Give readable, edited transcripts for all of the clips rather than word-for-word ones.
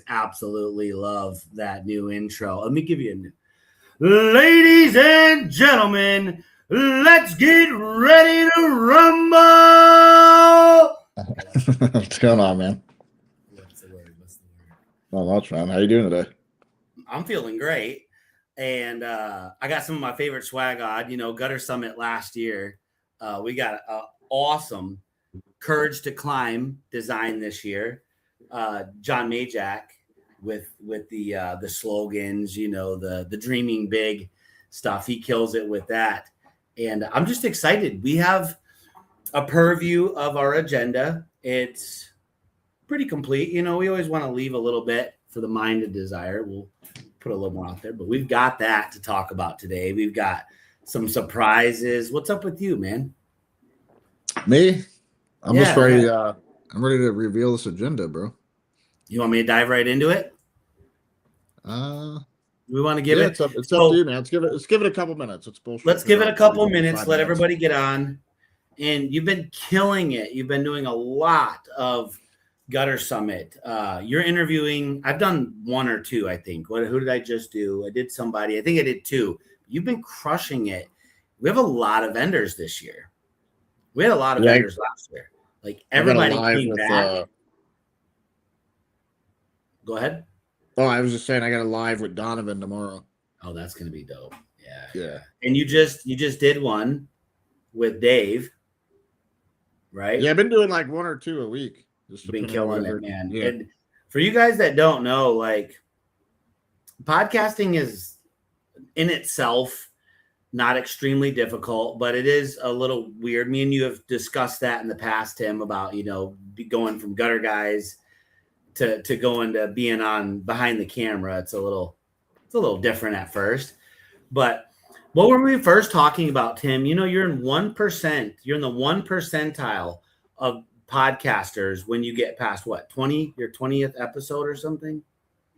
absolutely love that new intro. Let me give you a new. Ladies and gentlemen, let's get ready to rumble. What's going on, man? What's the word? Not much, man. How you doing today? I'm feeling great. And I got some of my favorite swag on, Gutter Summit last year. We got an awesome Courage to Climb design this year. John Mayjack with the slogans, the dreaming big stuff. He kills it with that. And I'm just excited. We have a purview of our agenda. It's pretty complete. We always want to leave a little bit for the mind of desire. We'll put a little more out there, but we've got that to talk about today. We've got some surprises. What's up with you, man? Me? I'm just ready. I'm ready to reveal this agenda, bro. You want me to dive right into it? We want to give it. It's up to you, man. Let's give it a couple minutes. It's bullshit. Let's give it a couple minutes. Let everybody get on. And you've been killing it. You've been doing a lot of Gutter Summit. You're interviewing. I've done one or two, I think. Who did I just do? I did somebody. I think I did two. You've been crushing it. We have a lot of vendors this year. We had a lot of vendors last year. Like everybody came back. Go ahead. Oh, I was just saying I got a live with Donovan tomorrow. Oh, that's gonna be dope. Yeah. And you just did one with Dave, right? Yeah, I've been doing like one or two a week. You've been killing it, man. Yeah. And for you guys that don't know, like podcasting is in itself not extremely difficult, but it is a little weird. Me and you have discussed that in the past, Tim, about, going from gutter guys to going to being on behind the camera. It's a little different at first. But what were we first talking about, Tim? You're in 1%. You're in the 1 percentile of podcasters when you get past what, 20, your 20th episode or something?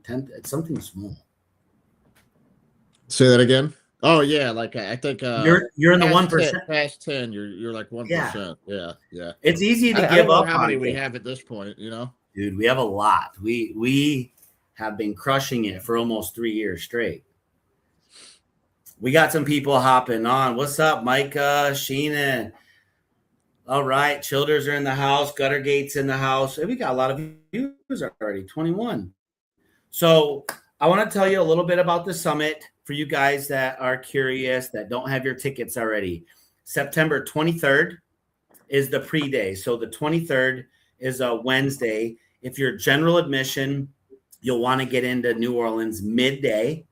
10th, it's something small. Say that again. Oh yeah, like I think you're in the 1%. Past 10, you're like 1%. Yeah. It's easy to give I don't know up. How many we have at this point? Dude, we have a lot. We have been crushing it for almost 3 years straight. We got some people hopping on. What's up, Micah, Sheena? All right, Childers are in the house. Guttergate's in the house. We got a lot of viewers already, 21. So I want to tell you a little bit about the summit for you guys that are curious, that don't have your tickets already. September 23rd is the pre-day. So the 23rd is a Wednesday. If you're general admission, you'll want to get into New Orleans midday.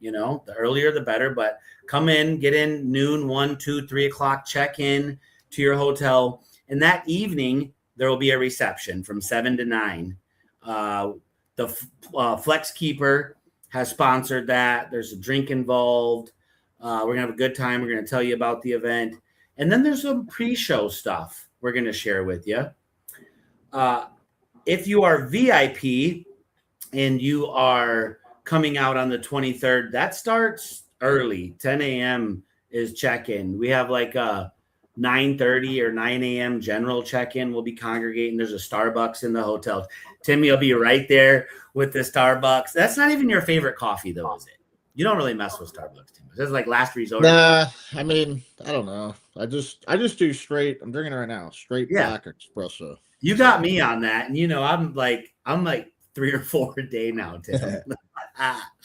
The earlier the better, but come in, get in noon, 1, 2, 3 o'clock, check in to your hotel. And that evening, there will be a reception from 7 to 9. The Flex Keeper has sponsored that. There's a drink involved. We're going to have a good time. We're going to tell you about the event. And then there's some pre-show stuff we're going to share with you. If you are VIP and you are coming out on the 23rd, that starts early. 10 a.m. is check-in. We have like a 9:30 or 9 a.m. general check-in. We'll be congregating. There's a Starbucks in the hotel. Timmy will be right there with the Starbucks. That's not even your favorite coffee, though, is it? You don't really mess with Starbucks, Tim. This is like last resort. Nah, I mean, I don't know. I just do straight. I'm drinking it right now. Straight black espresso. You got me on that, and I'm like 3 or 4 a day now, Tim.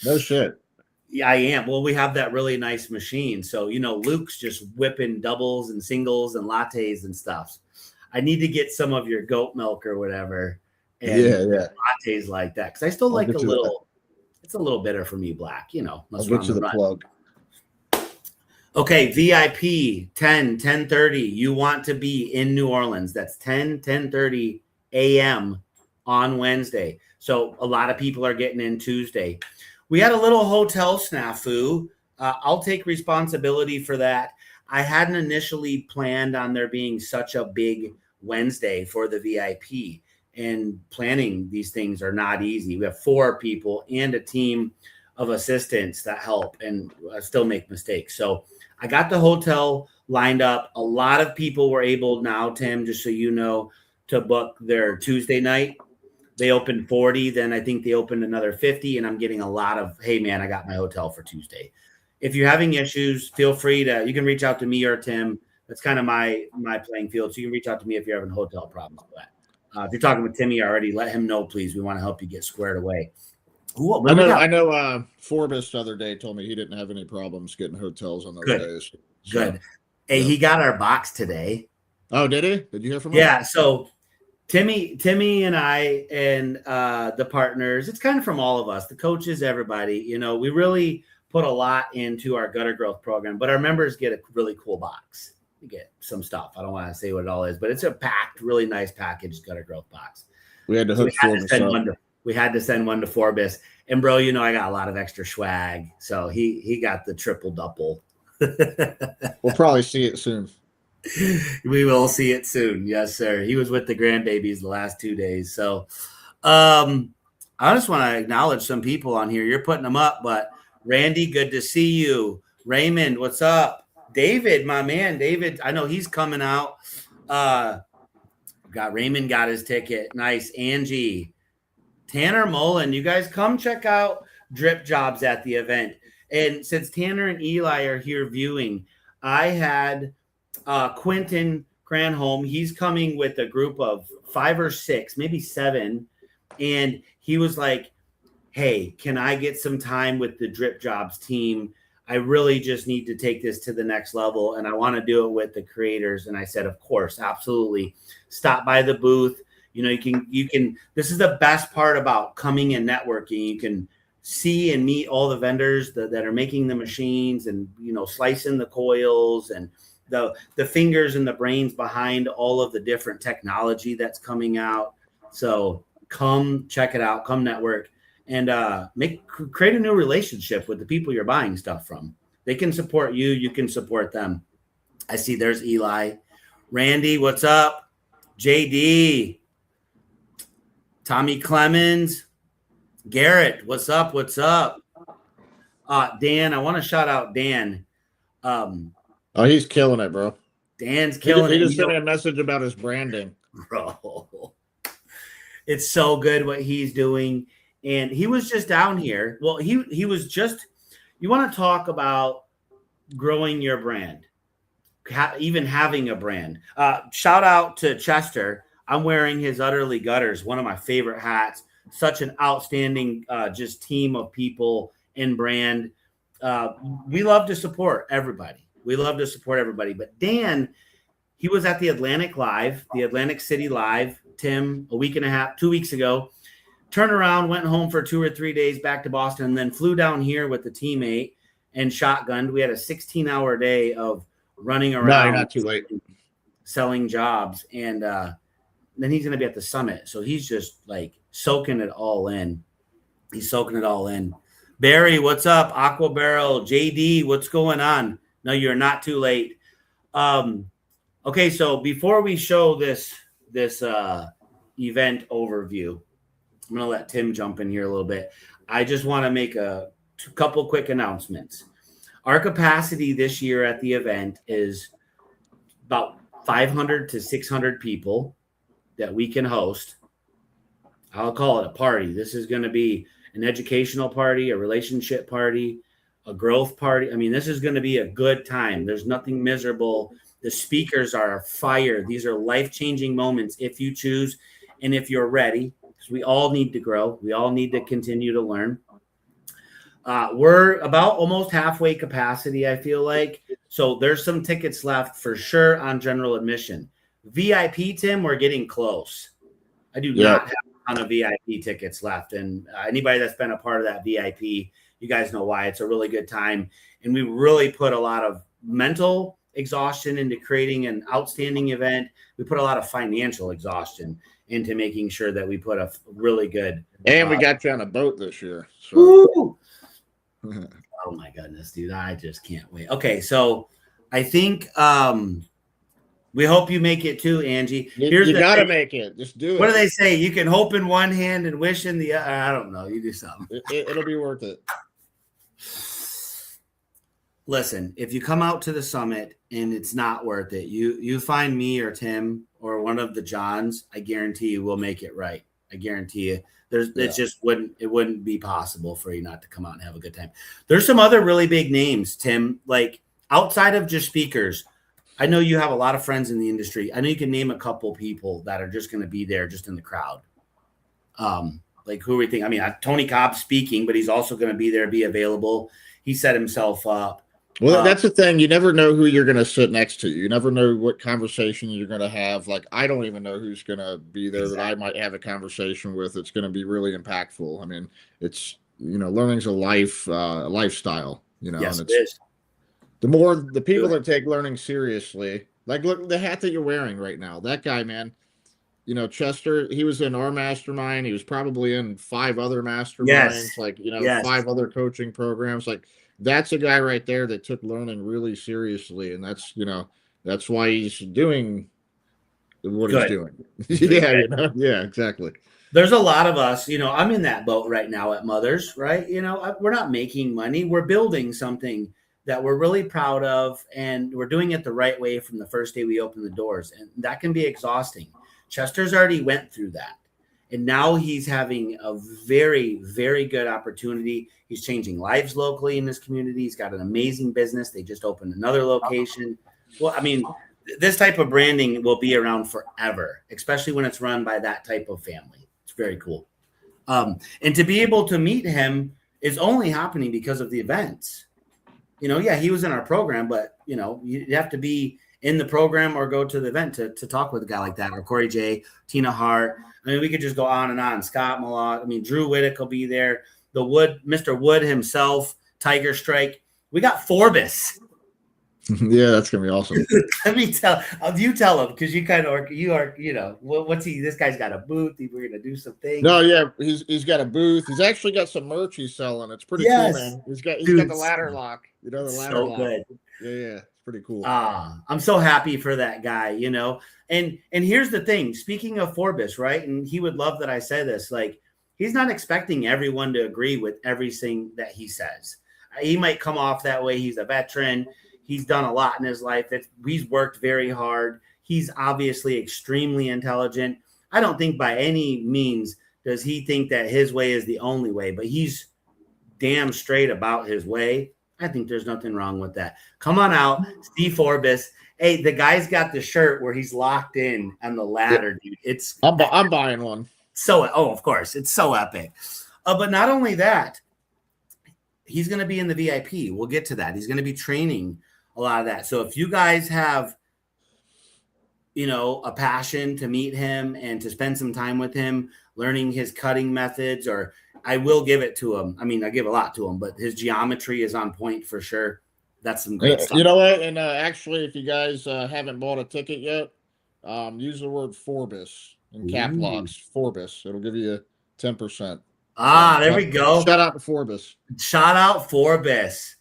No shit. Yeah, I am. Well, we have that really nice machine. So, Luke's just whipping doubles and singles and lattes and stuff. I need to get some of your goat milk or whatever. And lattes like that. Because I still like it's a little bitter for me, black, I'll get you the plug. Okay, VIP, 10:30. You want to be in New Orleans. That's 10:30 a.m. on Wednesday. So a lot of people are getting in Tuesday. We had a little hotel snafu. I'll take responsibility for that. I hadn't initially planned on there being such a big Wednesday for the VIP, and planning these things are not easy. We have 4 people and a team of assistants that help, and I still make mistakes. So I got the hotel lined up. A lot of people were able now, Tim, just so you know, to book their Tuesday night. they opened 40. Then I think they opened another 50. And I'm getting a lot of, hey, man, I got my hotel for Tuesday. If you're having issues, feel free to, you can reach out to me or Tim. That's kind of my playing field. So you can reach out to me if you're having hotel problems. But if you're talking with Timmy already, let him know, please. We want to help you get squared away. Ooh, I know Forbes the other day told me he didn't have any problems getting hotels on those days. So, good. Hey, he got our box today. Oh, did he? Did you hear from him? Yeah. So Timmy and I and the partners, it's kind of from all of us, the coaches, everybody, you know, we really put a lot into our gutter growth program, but our members get a really cool box. You get some stuff. I don't want to say what it all is, but it's a packed, really nice packaged gutter growth box. We had to hook we had to send one to Forbes. And bro, you know, I got a lot of extra swag. So he got the triple double. We'll probably see it soon. We will see it soon. Yes, sir. He was with the grandbabies the last 2 days. So I just want to acknowledge some people on here. You're putting them up, but Randy, good to see you. Raymond, what's up? David, my man, David, I know he's coming out. Raymond got his ticket. Nice. Angie, Tanner Mullen, you guys come check out Drip Jobs at the event. And since Tanner and Eli are here viewing, I had Quentin Cranholm. He's coming with a group of 5 or 6, maybe 7. And he was like, hey, can I get some time with the Drip Jobs team? I really just need to take this to the next level, and I want to do it with the creators. And I said, of course, absolutely. Stop by the booth. You know, you can, this is the best part about coming and networking. You can see and meet all the vendors that are making the machines and, you know, slicing the coils and the fingers and the brains behind all of the different technology that's coming out. So come check it out, come network. And create a new relationship with the people you're buying stuff from. They can support you. You can support them. I see there's Eli. Randy, what's up? JD. Tommy Clemens. Garrett, what's up? What's up? Dan, I want to shout out Dan. He's killing it, bro. Dan's killing it. He just sent me a message about his branding. Bro, it's so good what he's doing. And he was just down here. Well, he was just, you want to talk about growing your brand, even having a brand. Shout out to Chester. I'm wearing his Utterly Gutters, one of my favorite hats. Such an outstanding just team of people and brand. We love to support everybody. But Dan, he was at the Atlantic City Live, Tim, 2 weeks ago. Turned around, went home for 2 or 3 days back to Boston, and then flew down here with the teammate and shotgunned. We had a 16-hour day of running around. No, you're not too late. Selling jobs. And then he's going to be at the summit. So he's just like soaking it all in. Barry, what's up? Aqua Barrel, JD, what's going on? No, you're not too late. Okay, so before we show this event overview, I'm going to let Tim jump in here a little bit. I just want to make a couple quick announcements. Our capacity this year at the event is about 500 to 600 people that we can host. I'll call it a party. This is going to be an educational party, a relationship party, a growth party. I mean, this is going to be a good time. There's nothing miserable. The speakers are fire. These are life-changing moments if you choose and if you're ready. We all need to grow. We all need to continue to learn. We're about almost halfway capacity, I feel like. So there's some tickets left for sure on general admission. VIP, Tim, we're getting close. I do not have a ton of VIP tickets left. And anybody that's been a part of that VIP, you guys know why. It's a really good time. And we really put a lot of mental exhaustion into creating an outstanding event. We put a lot of financial exhaustion into making sure that we put a really good. And we got you on a boat this year. So. Oh my goodness, dude. I just can't wait. Okay. So I think we hope you make it too, Angie. You got to make it. Just do it. What do they say? You can hope in one hand and wish in the other. I don't know. You do something. It'll be worth it. Listen, if you come out to the summit and it's not worth it, you find me or Tim or one of the Johns, I guarantee you we'll make it right. I guarantee you. It wouldn't be possible for you not to come out and have a good time. There's some other really big names, Tim, like outside of just speakers. I know you have a lot of friends in the industry. I know you can name a couple people that are just going to be there just in the crowd. Like who are we thinking? I mean, Tony Cobb speaking, but he's also going to be there, be available. He set himself up. Well, that's the thing. You never know who you're going to sit next to. You never know what conversation you're going to have. Like, I don't even know who's going to be there that I might have a conversation with. It's going to be really impactful. I mean, it's, learning's a lifestyle, Yes, and it is. The people that take learning seriously, like look, the hat that you're wearing right now, that guy, man, Chester, he was in our mastermind. He was probably in 5 other masterminds, Yes. 5 other coaching programs. Like, that's a guy right there that took learning really seriously. And that's why he's doing what he's doing. Yeah, exactly. There's a lot of us, I'm in that boat right now at Mothers, right? We're not making money. We're building something that we're really proud of, and we're doing it the right way from the first day we open the doors. And that can be exhausting. Chester's already went through that. And now he's having a very, very good opportunity. He's changing lives locally in this community. He's got an amazing business. They just opened another location. Well, I mean, this type of branding will be around forever, especially when it's run by that type of family. It's very cool. And to be able to meet him is only happening because of the events. He was in our program, but, you have to be in the program or go to the event to talk with a guy like that, or Corey J, Tina Hart. I mean, we could just go on and on. Scott Malott. I mean, Drew Whittick will be there. Mr. Wood himself, Tiger Strike. We got Forbes. Yeah, that's gonna be awesome. Let me tell you, tell him, because what's he? This guy's got a booth. We're gonna do some things. No, yeah, he's got a booth. He's actually got some merch he's selling. It's pretty cool, man. He's got the ladder lock. The ladder lock. Good. Yeah. Pretty cool. I'm so happy for that guy, and here's the thing, speaking of Forbes, right? And he would love that I say this, like, he's not expecting everyone to agree with everything that he says. He might come off that way. He's a veteran. He's done a lot in his life. He's worked very hard. He's obviously extremely intelligent. I don't think by any means does he think that his way is the only way, but he's damn straight about his way. I think there's nothing wrong with that. Come on out, Steve Forbes. Hey, the guy's got the shirt where he's locked in on the ladder, dude. I'm buying one. Of course, it's so epic. But not only that, he's going to be in the VIP. We'll get to that. He's going to be training a lot of that. So if you guys have, a passion to meet him and to spend some time with him, learning his cutting methods, or I will give it to him. I mean, I give a lot to him, but his geometry is on point for sure. That's some great stuff. You know what? And actually, if you guys haven't bought a ticket yet, use the word Forbes in cap locks. Forbes. It'll give you 10%. There we go. Shout out to Forbes. Shout out Forbes.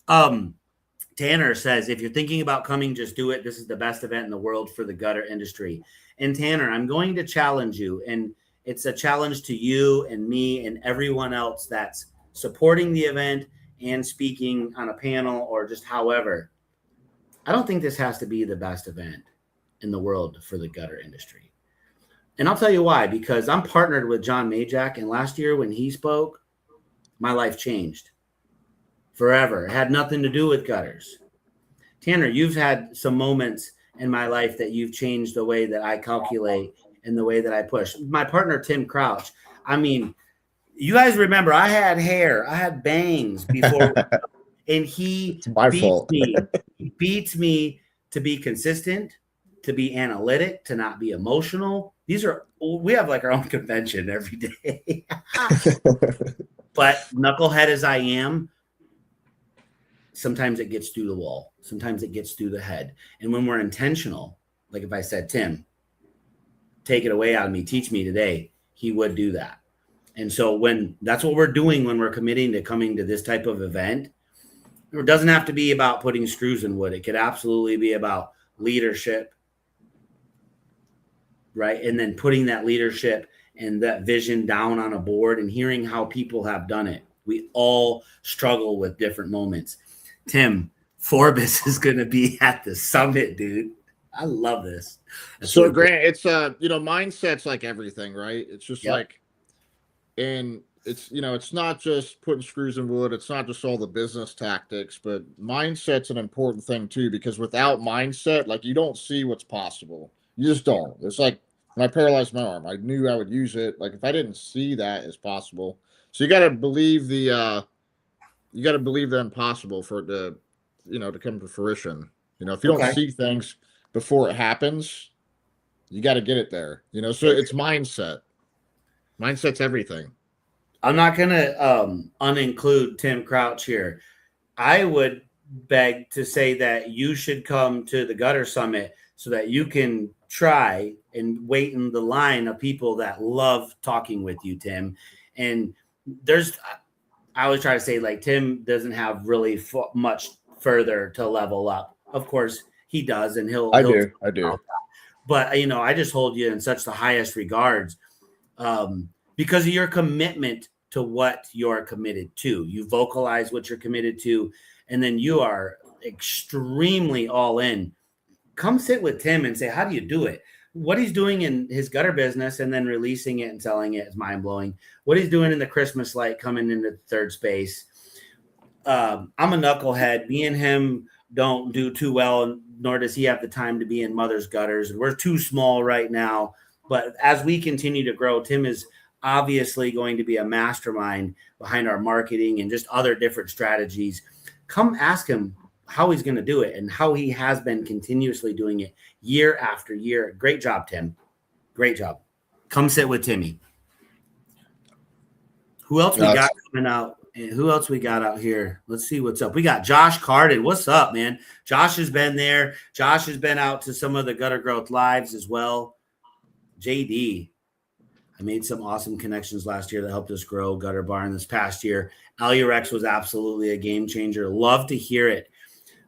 Tanner says, if you're thinking about coming, just do it. This is the best event in the world for the gutter industry. And Tanner, I'm going to challenge you, and it's a challenge to you and me and everyone else that's supporting the event and speaking on a panel or just however. I don't think this has to be the best event in the world for the gutter industry. And I'll tell you why, because I'm partnered with John Majak, and last year when he spoke, my life changed forever. It had nothing to do with gutters. Tanner, you've had some moments in my life that you've changed the way that I calculate and the way that I push. My partner, Tim Crouch, I mean, you guys remember I had hair, I had bangs before, and he beats me to be consistent, to be analytic, to not be emotional. We have like our own convention every day. But knucklehead as I am, sometimes it gets through the wall. Sometimes it gets through the head. And when we're intentional, like if I said, Tim, take it away out of me, teach me today, he would do that. And so that's what we're doing when we're committing to coming to this type of event. It doesn't have to be about putting screws in wood. It could absolutely be about leadership, right? And then putting that leadership and that vision down on a board and hearing how people have done it. We all struggle with different moments. Tim, Forbes is going to be at the summit, dude. I love this. That's So really cool. Grant, it's mindset's like everything, right? It's just Yep. like, and it's not just putting screws in wood. It's not just all the business tactics, but mindset's an important thing too, because without mindset, like you don't see what's possible. You just don't. It's like when I paralyzed my arm, I knew I would use it. Like if I didn't see that as possible, so you got to believe the impossible for it to come to fruition. If you don't Okay. see things before it happens, you got to get it there. So it's mindset. Mindset's everything. I'm not going to uninclude Tim Crouch here. I would beg to say that you should come to the Gutter Summit so that you can try and wait in the line of people that love talking with you, Tim. And I always try to say, like, Tim doesn't have really much further to level up. Of course, he does, and he'll. I do. But I just hold you in such the highest regards because of your commitment to what you're committed to. You vocalize what you're committed to, and then you are extremely all in. Come sit with Tim and say, how do you do it? What he's doing in his gutter business and then releasing it and selling it is mind blowing. What he's doing in the Christmas light coming into third space. I'm a knucklehead. Me and him don't do too well, nor does he have the time to be in mother's gutters. We're too small right now. But as we continue to grow, Tim is obviously going to be a mastermind behind our marketing and just other different strategies. Come ask him how he's going to do it and how he has been continuously doing it year after year. Great job, Tim. Great job. Come sit with Timmy. Who else we got coming out? And who else we got out here? Let's see what's up. We got Josh Carden. What's up, man? Josh has been there. Josh has been out to some of the Gutter Growth Lives as well. JD. I made some awesome connections last year that helped us grow Gutter Barn this past year. 𝗪𝗪𝗥 was absolutely a game changer. Love to hear it.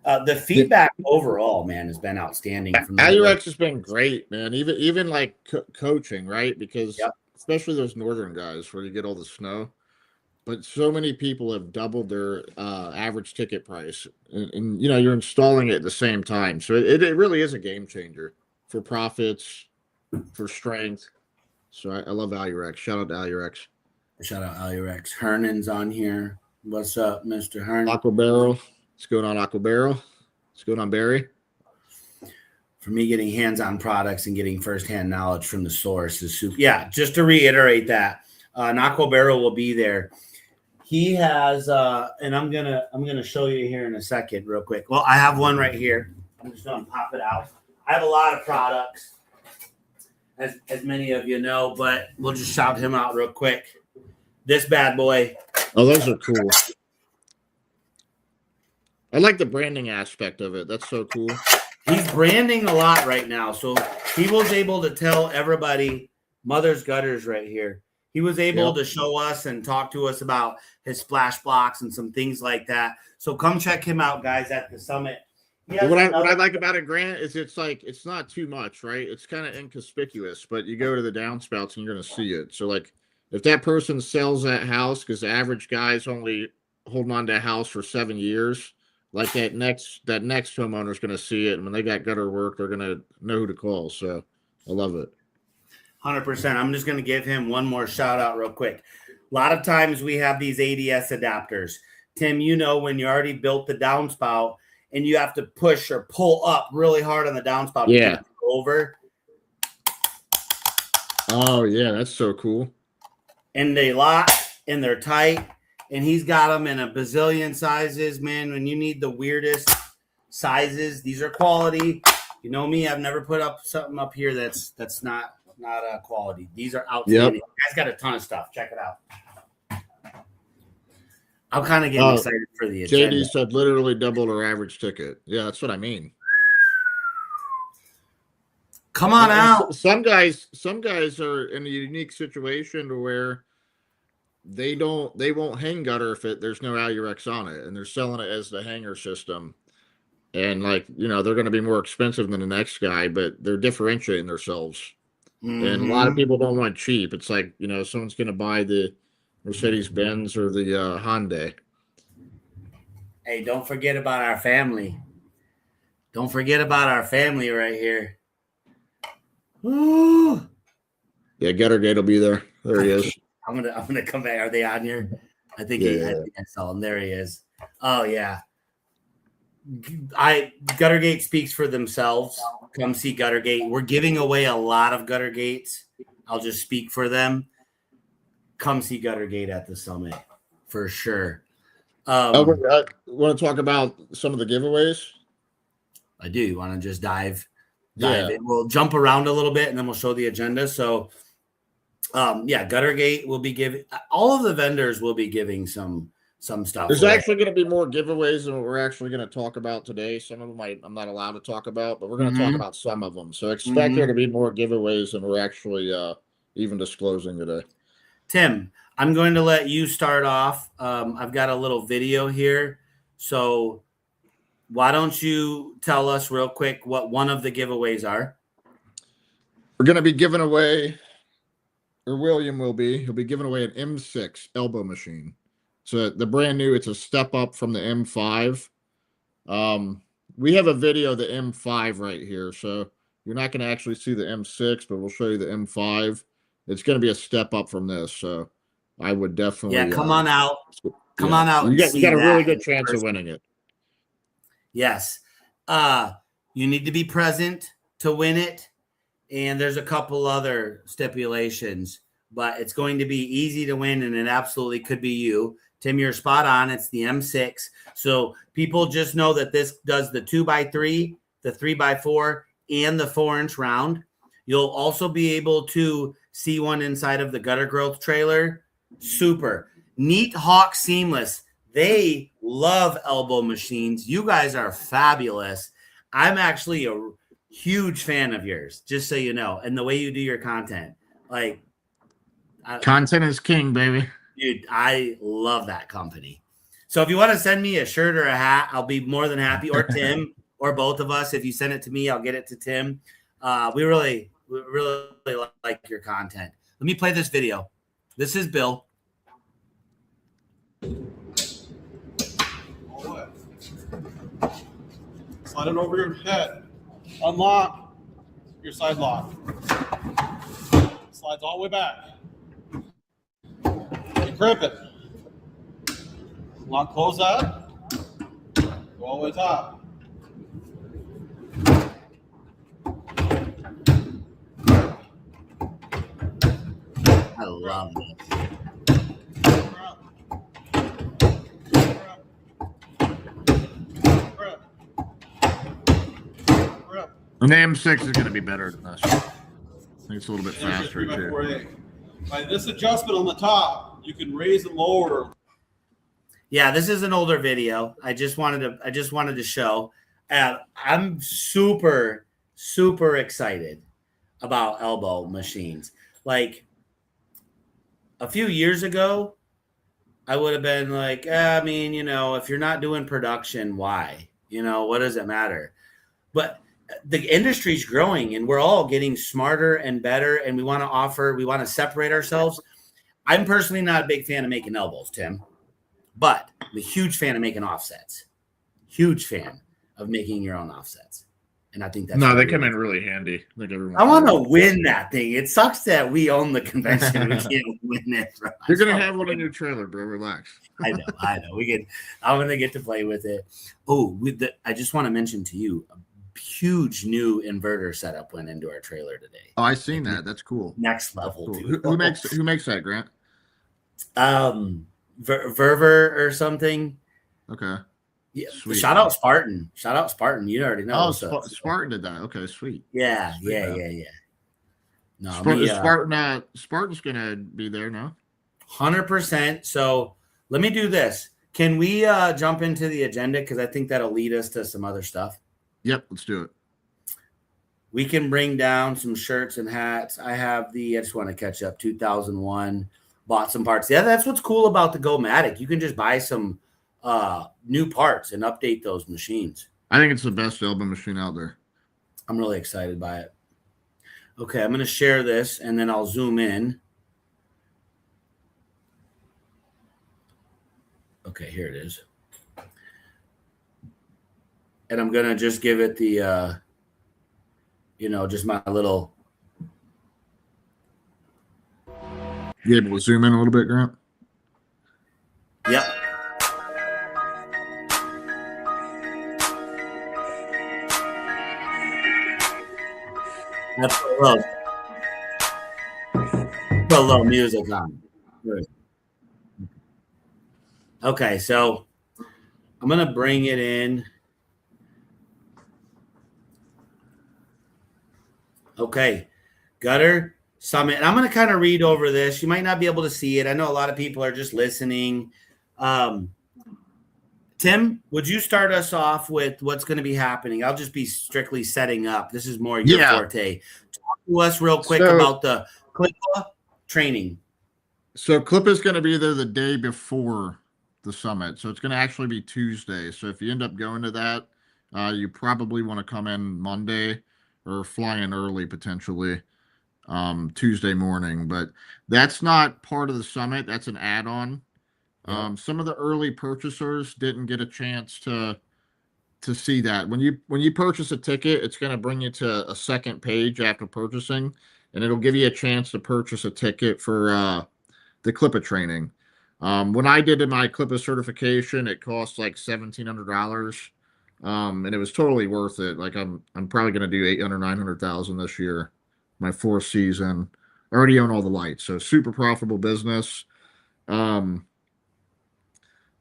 The feedback overall, man, has been outstanding. 𝗪𝗪𝗥 has been great, man. Even like coaching, right? Because especially those northern guys where you get all the snow. But so many people have doubled their average ticket price, and you're installing it at the same time. So it really is a game changer for profits, for strength. So I love 𝗪𝗪𝗥. Shout out to 𝗪𝗪𝗥. Shout out 𝗪𝗪𝗥. Hernan's on here. What's up, Mr. Hernan? Aquabarrel. What's going on, Aquabarrel? What's going on, Barry? For me, getting hands-on products and getting firsthand knowledge from the source is super. Yeah, just to reiterate that, Aquabarrel will be there. He has, and I'm gonna show you here in a second, real quick. Well, I have one right here. I'm just gonna pop it out. I have a lot of products, as many of you know, but we'll just shout him out real quick. This bad boy. Oh, those are cool. I like the branding aspect of it. That's so cool. He's branding a lot right now, so he was able to tell everybody Mother's Gutters right here. He was able to show us and talk to us about his splash blocks and some things like that. So come check him out, guys, at the summit. What I like about it, Grant, is it's not too much, right? It's kind of inconspicuous, but you go to the downspouts and you're going to see it. So, like, if that person sells that house because the average guy's only holding on to a house for 7 years, like that next homeowner is going to see it, and when they got gutter work, they're going to know who to call. So, I love it. 100%. I'm just going to give him one more shout out real quick. A lot of times we have these ADS adapters. Tim, when you already built the downspout and you have to push or pull up really hard on the downspout to get it over. Oh, yeah, that's so cool. And they lock and they're tight. And he's got them in a bazillion sizes, man. When you need the weirdest sizes, these are quality. You know me, I've never put up something up here that's not quality. These are outstanding. Yep. Guy's got a ton of stuff. Check it out. I'm kind of getting excited for the agenda. JD said literally double our average ticket. Yeah, that's what I mean. Come on out. Some guys are in a unique situation to where they won't hang gutter if there's no 𝗪𝗪𝗥 on it, and they're selling it as the hanger system. And they're going to be more expensive than the next guy, but they're differentiating themselves. Mm-hmm. And a lot of people don't want cheap. It's like, someone's going to buy the Mercedes-Benz or the Hyundai. Hey, don't forget about our family. Don't forget about our family right here. Woo! Yeah, 𝗪𝗘𝗘 will be there. There he is. I'm gonna come back. Are they on here? I think Yeah. I think I saw him. There he is. Oh yeah. 𝗪𝗘𝗘 speaks for themselves. Come see 𝗪𝗘𝗘. We're giving away a lot of 𝗪𝗘𝗘s. I'll just speak for them. Come see 𝗪𝗘𝗘 at the summit for sure. I want to talk about some of the giveaways. I do. You want to just dive Yeah. in? We'll jump around a little bit and then we'll show the agenda. So, 𝗪𝗘𝗘 will be giving. All of the vendors will be giving some stuff. There's actually going to be more giveaways than what we're actually going to talk about today. Some of them I'm not allowed to talk about, but we're going to talk about some of them. So expect there to be more giveaways than we're actually even disclosing today. Tim, I'm going to let you start off. I've got a little video here. So why don't you tell us real quick what one of the giveaways are? We're going to be giving away, or William will be, he'll be giving away an M6 elbow machine. So the brand new, it's a step up from the M5. We have a video of the M5 right here. So you're not going to actually see the M6, but we'll show you the M5. It's going to be a step up from this. So I would definitely. Come on out. Come on out. You got a really good chance of winning it. Yes. You need to be present to win it. And there's a couple other stipulations, but it's going to be easy to win, and it absolutely could be you. Tim, you're spot on. It's the M6. So people just know that this does the 2x3, the 3x4, and the 4-inch round. You'll also be able to see one inside of the gutter growth trailer. Super. 𝗪𝗘'𝗥𝗘 Seamless. They love elbow machines. You guys are fabulous. I'm actually a huge fan of yours, just so you know, and the way you do your content. Like, content is king, baby. Dude, I love that company. So if you want to send me a shirt or a hat, I'll be more than happy. Or Tim, or both of us. If you send it to me, I'll get it to Tim. We really like your content. Let me play this video. This is Bill. Slide it over your head. Unlock your side lock. Slides all the way back. Grip it. Lock, close that. Go all the way top. I love this. And the M6 is going to be better than this. I think it's a little bit faster too. By this adjustment on the top, you can raise and lower. Yeah, this is an older video. I just wanted to show. I'm super excited about elbow machines. Like a few years ago, I would have been like, I mean, if you're not doing production, why? What does it matter? But the industry's growing and we're all getting smarter and better, and we want to separate ourselves. I'm personally not a big fan of making elbows, Tim, but I'm a huge fan of making offsets. Huge fan of making your own offsets. And I think that's they come in really handy. I want to win that thing. It sucks that we own the convention. We can't win it. You're going to have one in your trailer, bro. Relax. I know. I'm going to get to play with it. Oh, I just want to mention to you, huge new inverter setup went into our trailer today. Oh, I seen that. That's cool. Next level, cool. dude. Who makes that, Grant? 𝗪𝗪 or something. Okay. Yeah. Sweet. Shout out Spartan. You already know. Oh, Spartan did that. Okay, sweet. Yeah. No, Spartan's gonna be there now. 100%. So let me do this. Can we jump into the agenda, because I think that'll lead us to some other stuff. Yep, let's do it. We can bring down some shirts and hats. I just want to catch up. 2001, bought some parts. Yeah, that's what's cool about the 𝗪𝗘𝗥. You can just buy some new parts and update those machines. I think it's the best elbow machine out there. I'm really excited by it. Okay, I'm going to share this and then I'll zoom in. Okay, here it is. and I'm gonna just give it the just my little. You able to zoom in a little bit, Grant? Yep. That's put a little music on. Good. Okay, so I'm gonna bring it in. Okay, Gutter Summit. And I'm gonna kind of read over this. You might not be able to see it. I know a lot of people are just listening. Tim, would you start us off with what's going to be happening? I'll just be strictly setting up. This is more your forte. Talk to us real quick about the 𝗪𝗧 training. So 𝗪𝗧 is going to be there the day before the summit. So it's going to actually be Tuesday. So if you end up going to that, you probably want to come in Monday or fly in early potentially Tuesday morning. But that's not part of the summit. That's an add-on. Some of the early purchasers didn't get a chance to see that. When you purchase a ticket, it's going to bring you to a second page after purchasing, and it'll give you a chance to purchase a ticket for the 𝗪𝗧 training. When I did my 𝗪𝗧 certification, it cost like $1,700, and it was totally worth it. Like I'm probably going to do 800,000-900,000 this year, my 4th season. I already own all the lights, so super profitable business.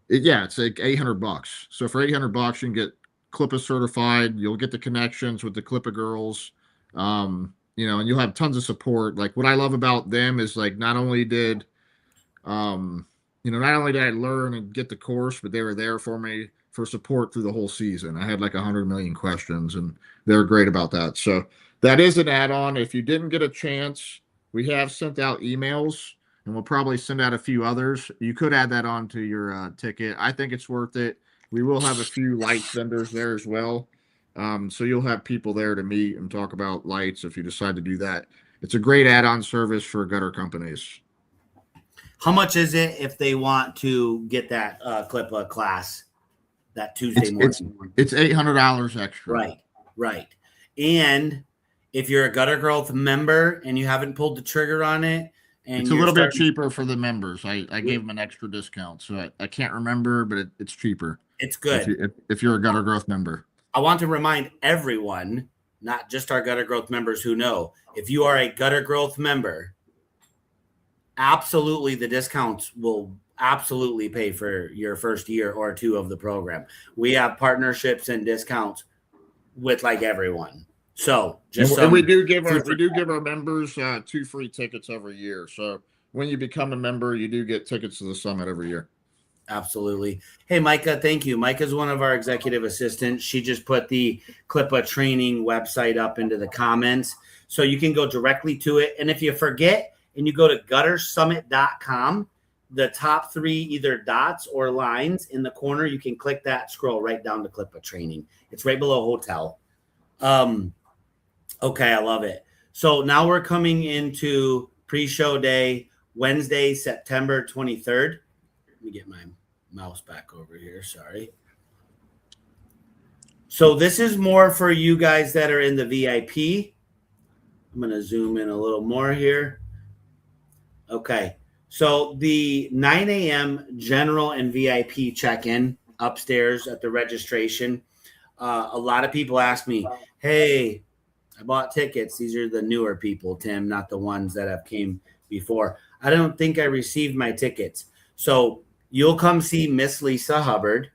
It's like $800. So for $800, you can get 𝗪𝗧 certified. You'll get the connections with the 𝗪𝗧 girls, and you'll have tons of support. Like what I love about them is like not only did I learn and get the course, but they were there for me for support through the whole season. I had like 100 million questions, and they're great about that. So that is an add-on. If you didn't get a chance, we have sent out emails. And we'll probably send out a few others. You could add that on to your ticket. I think it's worth it. We will have a few lights vendors there as well. So you'll have people there to meet and talk about lights if you decide to do that. It's a great add-on service for gutter companies. How much is it if they want to get that 𝗪𝗧 class that Tuesday morning? It's $800 extra. Right. And if you're a Gutter Growth member and you haven't pulled the trigger on it, and it's a little bit cheaper for the members. I gave them an extra discount, so I can't remember, but it's cheaper. It's good. If you're a Gutter Growth member. I want to remind everyone, not just our Gutter Growth members who know, if you are a Gutter Growth member, absolutely the discounts will absolutely pay for your first year or two of the program. We have partnerships and discounts with like everyone. So we do give our members 2 free tickets every year. So when you become a member, you do get tickets to the summit every year. Absolutely. Hey, Micah, thank you. Micah's one of our executive assistants. She just put the 𝗪𝗧 training website up into the comments, so you can go directly to it. And if you forget and you go to guttersummit.com, the top 3 either dots or lines in the corner, you can click that, scroll right down to 𝗪𝗧 training. It's right below hotel. Okay, I love it. So now we're coming into pre-show day, Wednesday, September 23rd. Let me get my mouse back over here. Sorry. So this is more for you guys that are in the VIP. I'm going to zoom in a little more here. Okay. So the 9 a.m. general and VIP check-in upstairs at the registration. A lot of people ask me, hey, I bought tickets. These are the newer people, Tim, not the ones that have came before. I don't think I received my tickets. So you'll come see Miss Lisa Hubbard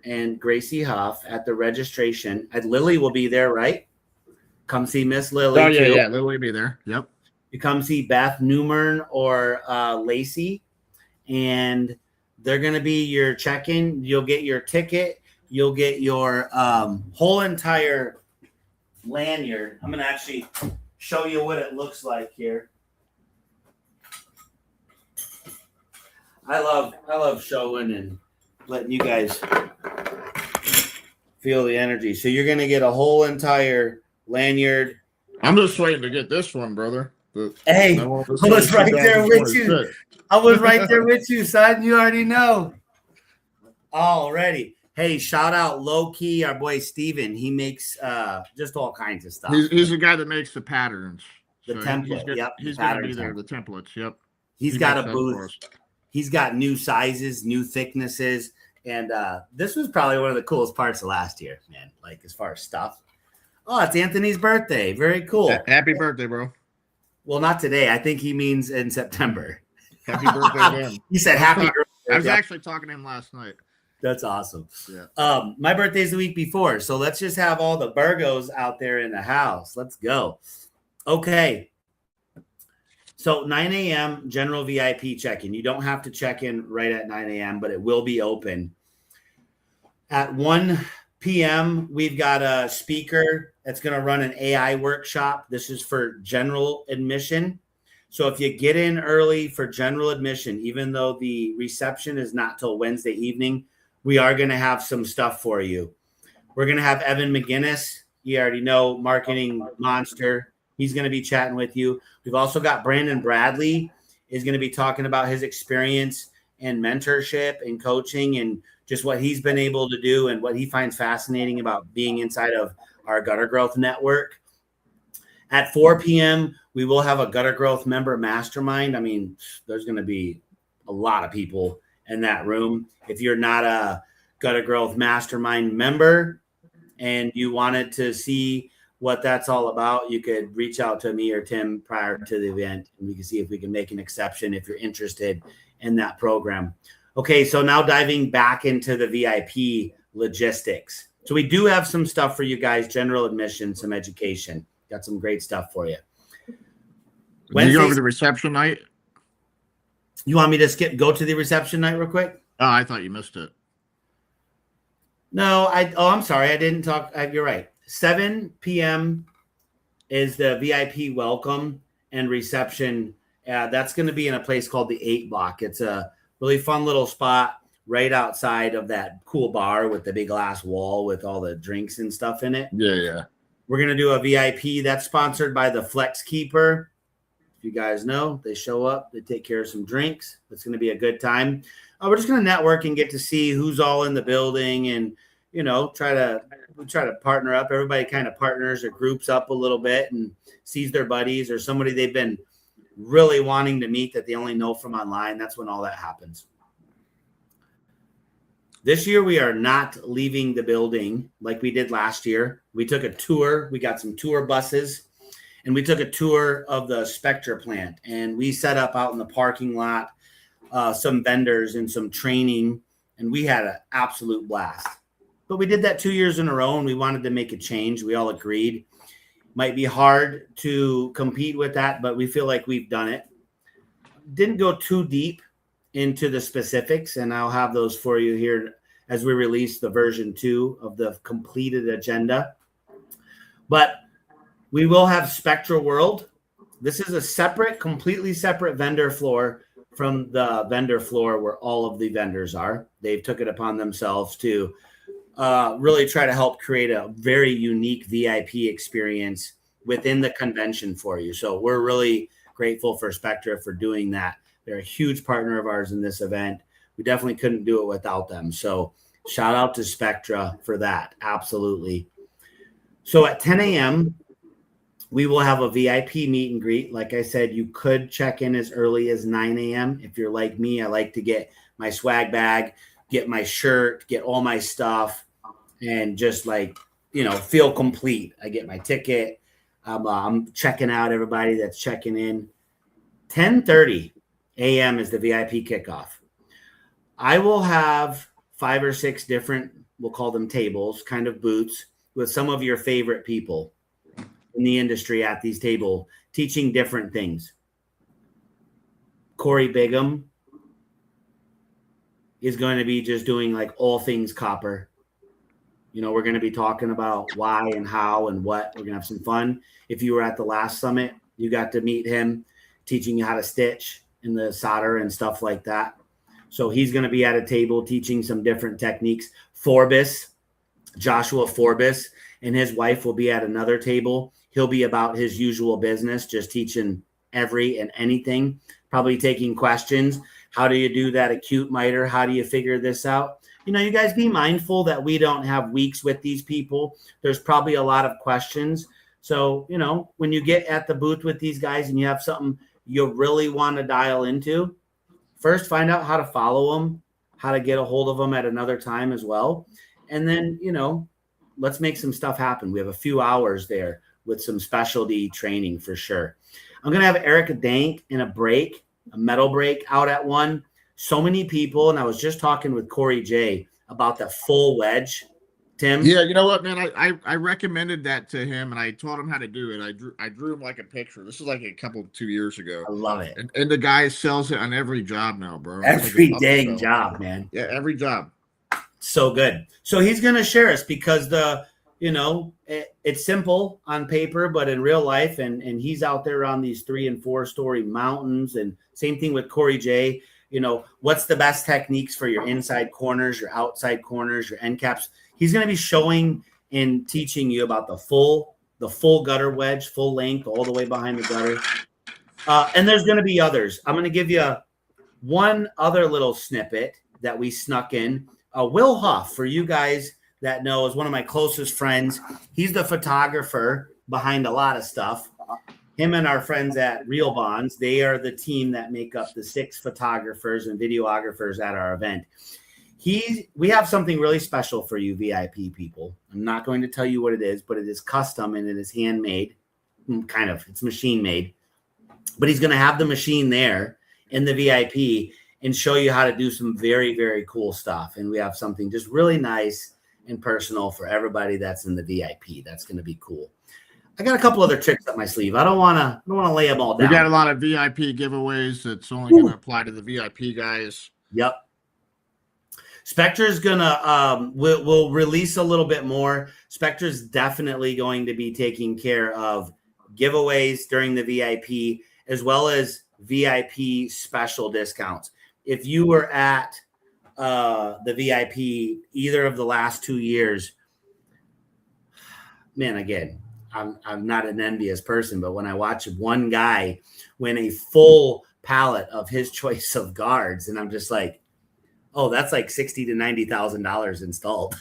and Gracie Huff at the registration. And Lily will be there, right? Come see Miss Lily. Oh, yeah, too. Yeah. Lily will be there. Yep. You come see Beth Newman or Lacey, and they're going to be your check-in. You'll get your ticket. You'll get your whole entire lanyard. I'm going to actually show you what it looks like here. I love showing and letting you guys feel the energy. So you're going to get a whole entire lanyard. I'm just waiting to get this one, brother. Hey, I was right there with you. I was right there with you, son. You already know. Already. Hey, shout out low key, our boy Steven. He makes just all kinds of stuff. He's the guy that makes the patterns. The template. He's going to be there. The templates. Yep. He's got a booth. He's got new sizes, new thicknesses. And this was probably one of the coolest parts of last year, man. Like as far as stuff. Oh, it's Anthony's birthday. Very cool. Happy birthday, bro. Well, not today. I think he means in September. Happy birthday to him. He said happy birthday. I was actually talking to him last night. That's awesome. Yeah. My birthday's the week before, so let's just have all the Virgos out there in the house. Let's go. Okay. So 9 a.m. general VIP check-in. You don't have to check in right at 9 a.m., but it will be open. At 1 p.m., we've got a speaker that's going to run an AI workshop. This is for general admission. So if you get in early for general admission, even though the reception is not till Wednesday evening, we are going to have some stuff for you. We're going to have Evan McGinnis. You already know, marketing monster. He's going to be chatting with you. We've also got Brandon Bradley is going to be talking about his experience and mentorship and coaching and just what he's been able to do and what he finds fascinating about being inside of our Gutter Growth Network. At 4 p.m., we will have a Gutter Growth member mastermind. I mean, there's going to be a lot of people in that room. If you're not a Gutter Growth mastermind member and you wanted to see what that's all about, you could reach out to me or Tim prior to the event, and we can see if we can make an exception if you're interested in that program. Okay, so now diving back into the VIP logistics. So we do have some stuff for you guys, general admission, some education. Got some great stuff for you. When you go over the reception night? You want me to go to the reception night real quick? Oh, I thought you missed it. No, I'm sorry. I didn't talk. You're right. 7 p.m. is the VIP welcome and reception. That's going to be in a place called the 8 Block. It's a really fun little spot right outside of that cool bar with the big glass wall with all the drinks and stuff in it. Yeah. We're going to do a VIP that's sponsored by the Flex Keeper. If you guys know, they show up, they take care of some drinks. It's going to be a good time. We're just going to network and get to see who's all in the building and, try to partner up. Everybody kind of partners or groups up a little bit and sees their buddies or somebody they've been really wanting to meet that they only know from online. That's when all that happens. This year, we are not leaving the building like we did last year. We took a tour. We got some tour buses, and we took a tour of the Spectra plant. And we set up out in the parking lot some vendors and some training, and we had an absolute blast. But we did that 2 years in a row, and we wanted to make a change. We all agreed. Might be hard to compete with that, but we feel like we've done it. Didn't go too deep into the specifics, and I'll have those for you here as we release the version 2 of the completed agenda. But we will have Spectra World. This is a completely separate vendor floor from the vendor floor where all of the vendors are. They've took it upon themselves to really try to help create a very unique VIP experience within the convention for you. So we're really grateful for Spectra for doing that. They're a huge partner of ours in this event. We definitely couldn't do it without them. So shout out to Spectra for that. Absolutely. So at 10 a.m., we will have a VIP meet and greet. Like I said, you could check in as early as 9 a.m. If you're like me, I like to get my swag bag, get my shirt, get all my stuff, and just feel complete. I get my ticket. I'm checking out everybody that's checking in. 10:30 a.m. is the VIP kickoff. I will have 5 or 6 different, we'll call them tables, kind of booths with some of your favorite people in the industry at these tables, teaching different things. Corey Bigham is going to be just doing all things copper. We're going to be talking about why and how and what. We're going to have some fun. If you were at the last summit, you got to meet him, teaching you how to stitch and the solder and stuff like that. So he's going to be at a table teaching some different techniques. Joshua Forbes, and his wife will be at another table. He'll be about his usual business, just teaching every and anything, probably taking questions. How do you do that acute miter? How do you figure this out? you guys be mindful that we don't have weeks with these people. There's probably a lot of questions. So, when you get at the booth with these guys and you have something you really want to dial into, first find out how to follow them, how to get a hold of them at another time as well. And then, let's make some stuff happen. We have a few hours there with some specialty training for sure. I'm going to have 𝗪𝗪𝗘 and a metal break out at 1. So many people, and I was just talking with Corey J about the full wedge. Tim? Yeah, you know what, man? I recommended that to him, and I taught him how to do it. I drew him like a picture. This is like 2 years ago. I love it. And the guy sells it on every job now, bro. Every dang job, man. Yeah, every job. So good. So he's going to share us because it's simple on paper, but in real life, and he's out there on these 3- and 4-story mountains, and same thing with Corey J. What's the best techniques for your inside corners, your outside corners, your end caps? He's going to be showing and teaching you about the full gutter wedge, full length, all the way behind the gutter. And there's going to be others. I'm going to give you one other little snippet that we snuck in. Will Huff, for you guys that know, is one of my closest friends. He's the photographer behind a lot of stuff. Him and our friends at Real Bonds, they are the team that make up the 6 photographers and videographers at our event. We have something really special for you VIP people. I'm not going to tell you what it is, but it is custom and it is handmade. Kind of. It's machine made. But he's going to have the machine there in the VIP and show you how to do some very, very cool stuff. And we have something just really nice and personal for everybody that's in the VIP. That's going to be cool. I got a couple other tricks up my sleeve. I don't want to lay them all down. We got a lot of VIP giveaways that's only going to apply to the VIP guys. Yep. Spectre's gonna we'll release a little bit more. Spectre's definitely going to be taking care of giveaways during the VIP as well as VIP special discounts. If you were at the VIP either of the last 2 years, man, again, I'm not an envious person, but when I watch one guy win a full pallet of his choice of guards, and I'm just like, oh, that's like $60,000 to $90,000 installed.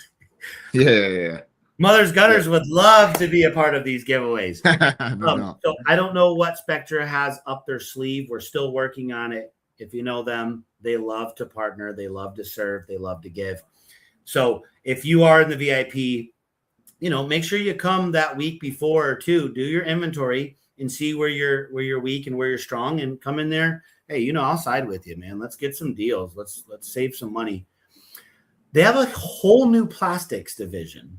Yeah. Mother's Gunners would love to be a part of these giveaways. No. So I don't know what Spectre has up their sleeve. We're still working on it. If you know them, they love to partner. They love to serve. They love to give. So if you are in the VIP, make sure you come that week before or two, do your inventory and see where you're weak and where you're strong, and come in there. Hey, I'll side with you, man. Let's get some deals. Let's save some money. They have a whole new plastics division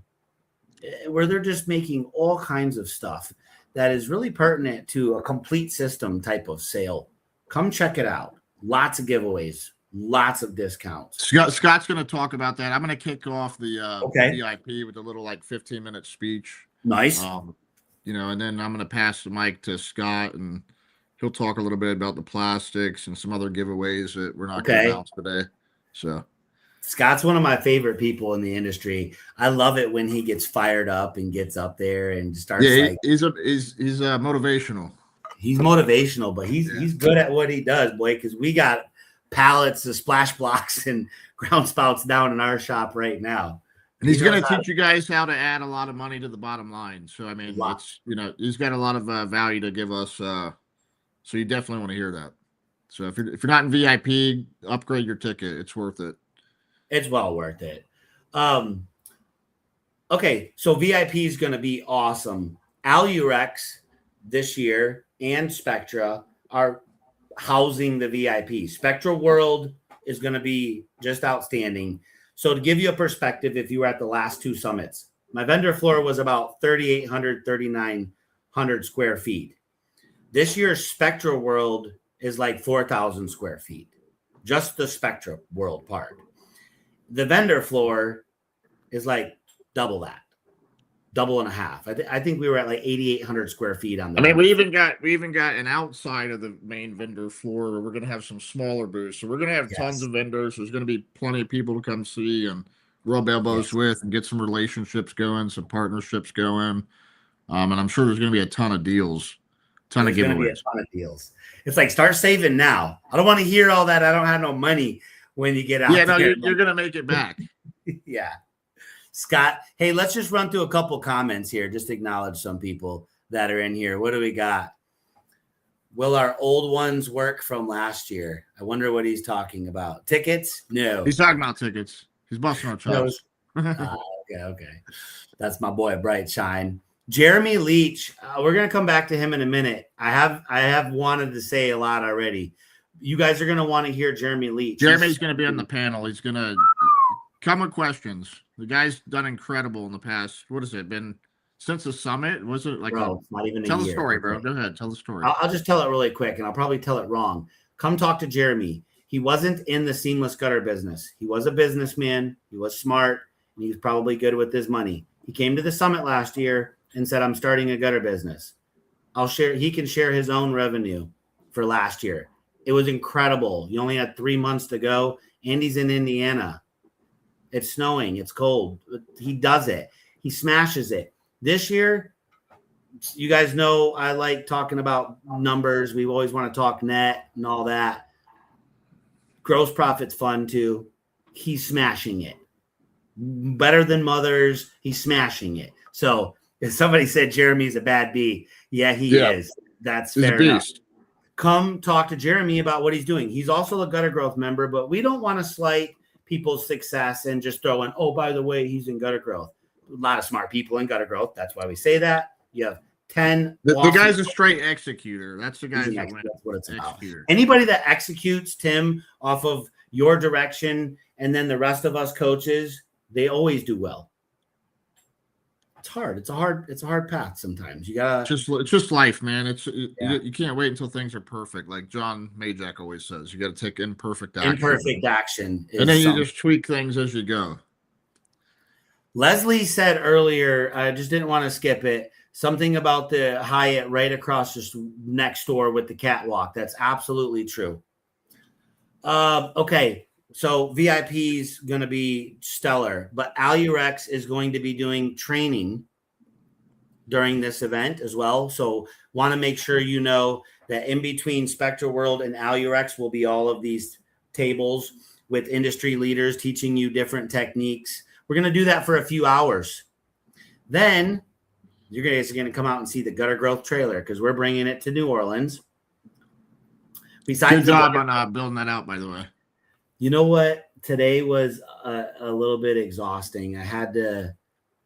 where they're just making all kinds of stuff that is really pertinent to a complete system type of sale. Come check it out. Lots of giveaways, lots of discounts. Scott's going to talk about that. I'm going to kick off the VIP with a little 15-minute speech. Nice. And then I'm going to pass the mic to Scott, and he'll talk a little bit about the plastics and some other giveaways that we're not going to announce today. So Scott's one of my favorite people in the industry. I love it when he gets fired up and gets up there and starts. Yeah, he's motivational. He's motivational, but he's good at what he does, boy. Because we got pallets of splash blocks and ground spouts down in our shop right now. And he's going to teach you guys how to add a lot of money to the bottom line. So I mean, he's got a lot of value to give us. So you definitely want to hear that. So if you're not in VIP, upgrade your ticket. It's worth it. It's well worth it. Okay, so VIP is going to be awesome. Alurex this year and Spectra are housing the VIP. Spectra World is going to be just outstanding. So to give you a perspective, if you were at the last 2 summits, my vendor floor was about 3,800, 3,900 square feet. This year's Spectra World is like 4,000 square feet, just the Spectra World part. The vendor floor is like double that, double and a half. I think we were at like 8,800 square feet on the. I mean, we even got an outside of the main vendor floor where we're going to have some smaller booths. So we're going to have tons of vendors. There's going to be plenty of people to come see and rub elbows with and get some relationships going, some partnerships going. And I'm sure there's going to be a ton of deals, ton of giveaways. A ton of deals. It's like, start saving now. I don't want to hear all that. I don't have no money when you get out. Yeah, no, you're going to make it back. Yeah. Scott, hey, let's just run through a couple comments here. Just acknowledge some people that are in here. What do we got? Will our old ones work from last year? I wonder what he's talking about. Tickets? No. He's talking about tickets. He's busting our chops. Okay. That's my boy, Bright Shine. Jeremy Leach. We're gonna come back to him in a minute. I have wanted to say a lot already. You guys are gonna want to hear Jeremy Leach. Jeremy's gonna be on the panel. He's gonna come with questions. The guy's done incredible in the past. What has it been since the summit? Was it like bro, not even a tell year. the story, bro? Go ahead, tell the story. I'll just tell it really quick, and I'll probably tell it wrong. Come talk to Jeremy. He wasn't in the seamless gutter business. He was a businessman. He was smart, and he was probably good with his money. He came to the summit last year and said, I'm starting a gutter business. He can share his own revenue for last year. It was incredible. He only had 3 months to go. Andy's in Indiana. It's snowing. It's cold. He does it. He smashes it. This year, you guys know I like talking about numbers. We always want to talk net and all that. Gross profit's fun too. He's smashing it. Better than Mothers. He's smashing it. So if somebody said Jeremy's a bad bee, yeah, he is. That's fair enough. Come talk to Jeremy about what he's doing. He's also a Gutter Growth member, but we don't want to slight people's success and just throw in, oh, by the way, he's in Gutter Growth. A lot of smart people in Gutter Growth. That's why we say that. You have 10. The guy's a straight executor. That's the guy that wins. That's what it's about. Executor. Anybody that executes, Tim, off of your direction and then the rest of us coaches, they always do well. It's hard. It's a hard path sometimes. You gotta it's just life, man. You can't wait until things are perfect. Like John Mayjack always says, you got to take imperfect action. Imperfect action, and then you just tweak things as you go. Leslie said earlier, I just didn't want to skip it. Something about the Hyatt right across just next door with the catwalk. That's absolutely true. Okay. So VIP's going to be stellar, but 𝗪𝗪𝗥 is going to be doing training during this event as well. So want to make sure you know that in between Spectra World and 𝗪𝗪𝗥 will be all of these tables with industry leaders teaching you different techniques. We're going to do that for a few hours. Then you guys are going to come out and see the Gutter Growth trailer because we're bringing it to New Orleans. Besides, good job on building that out, by the way. You know what? Today was a little bit exhausting. I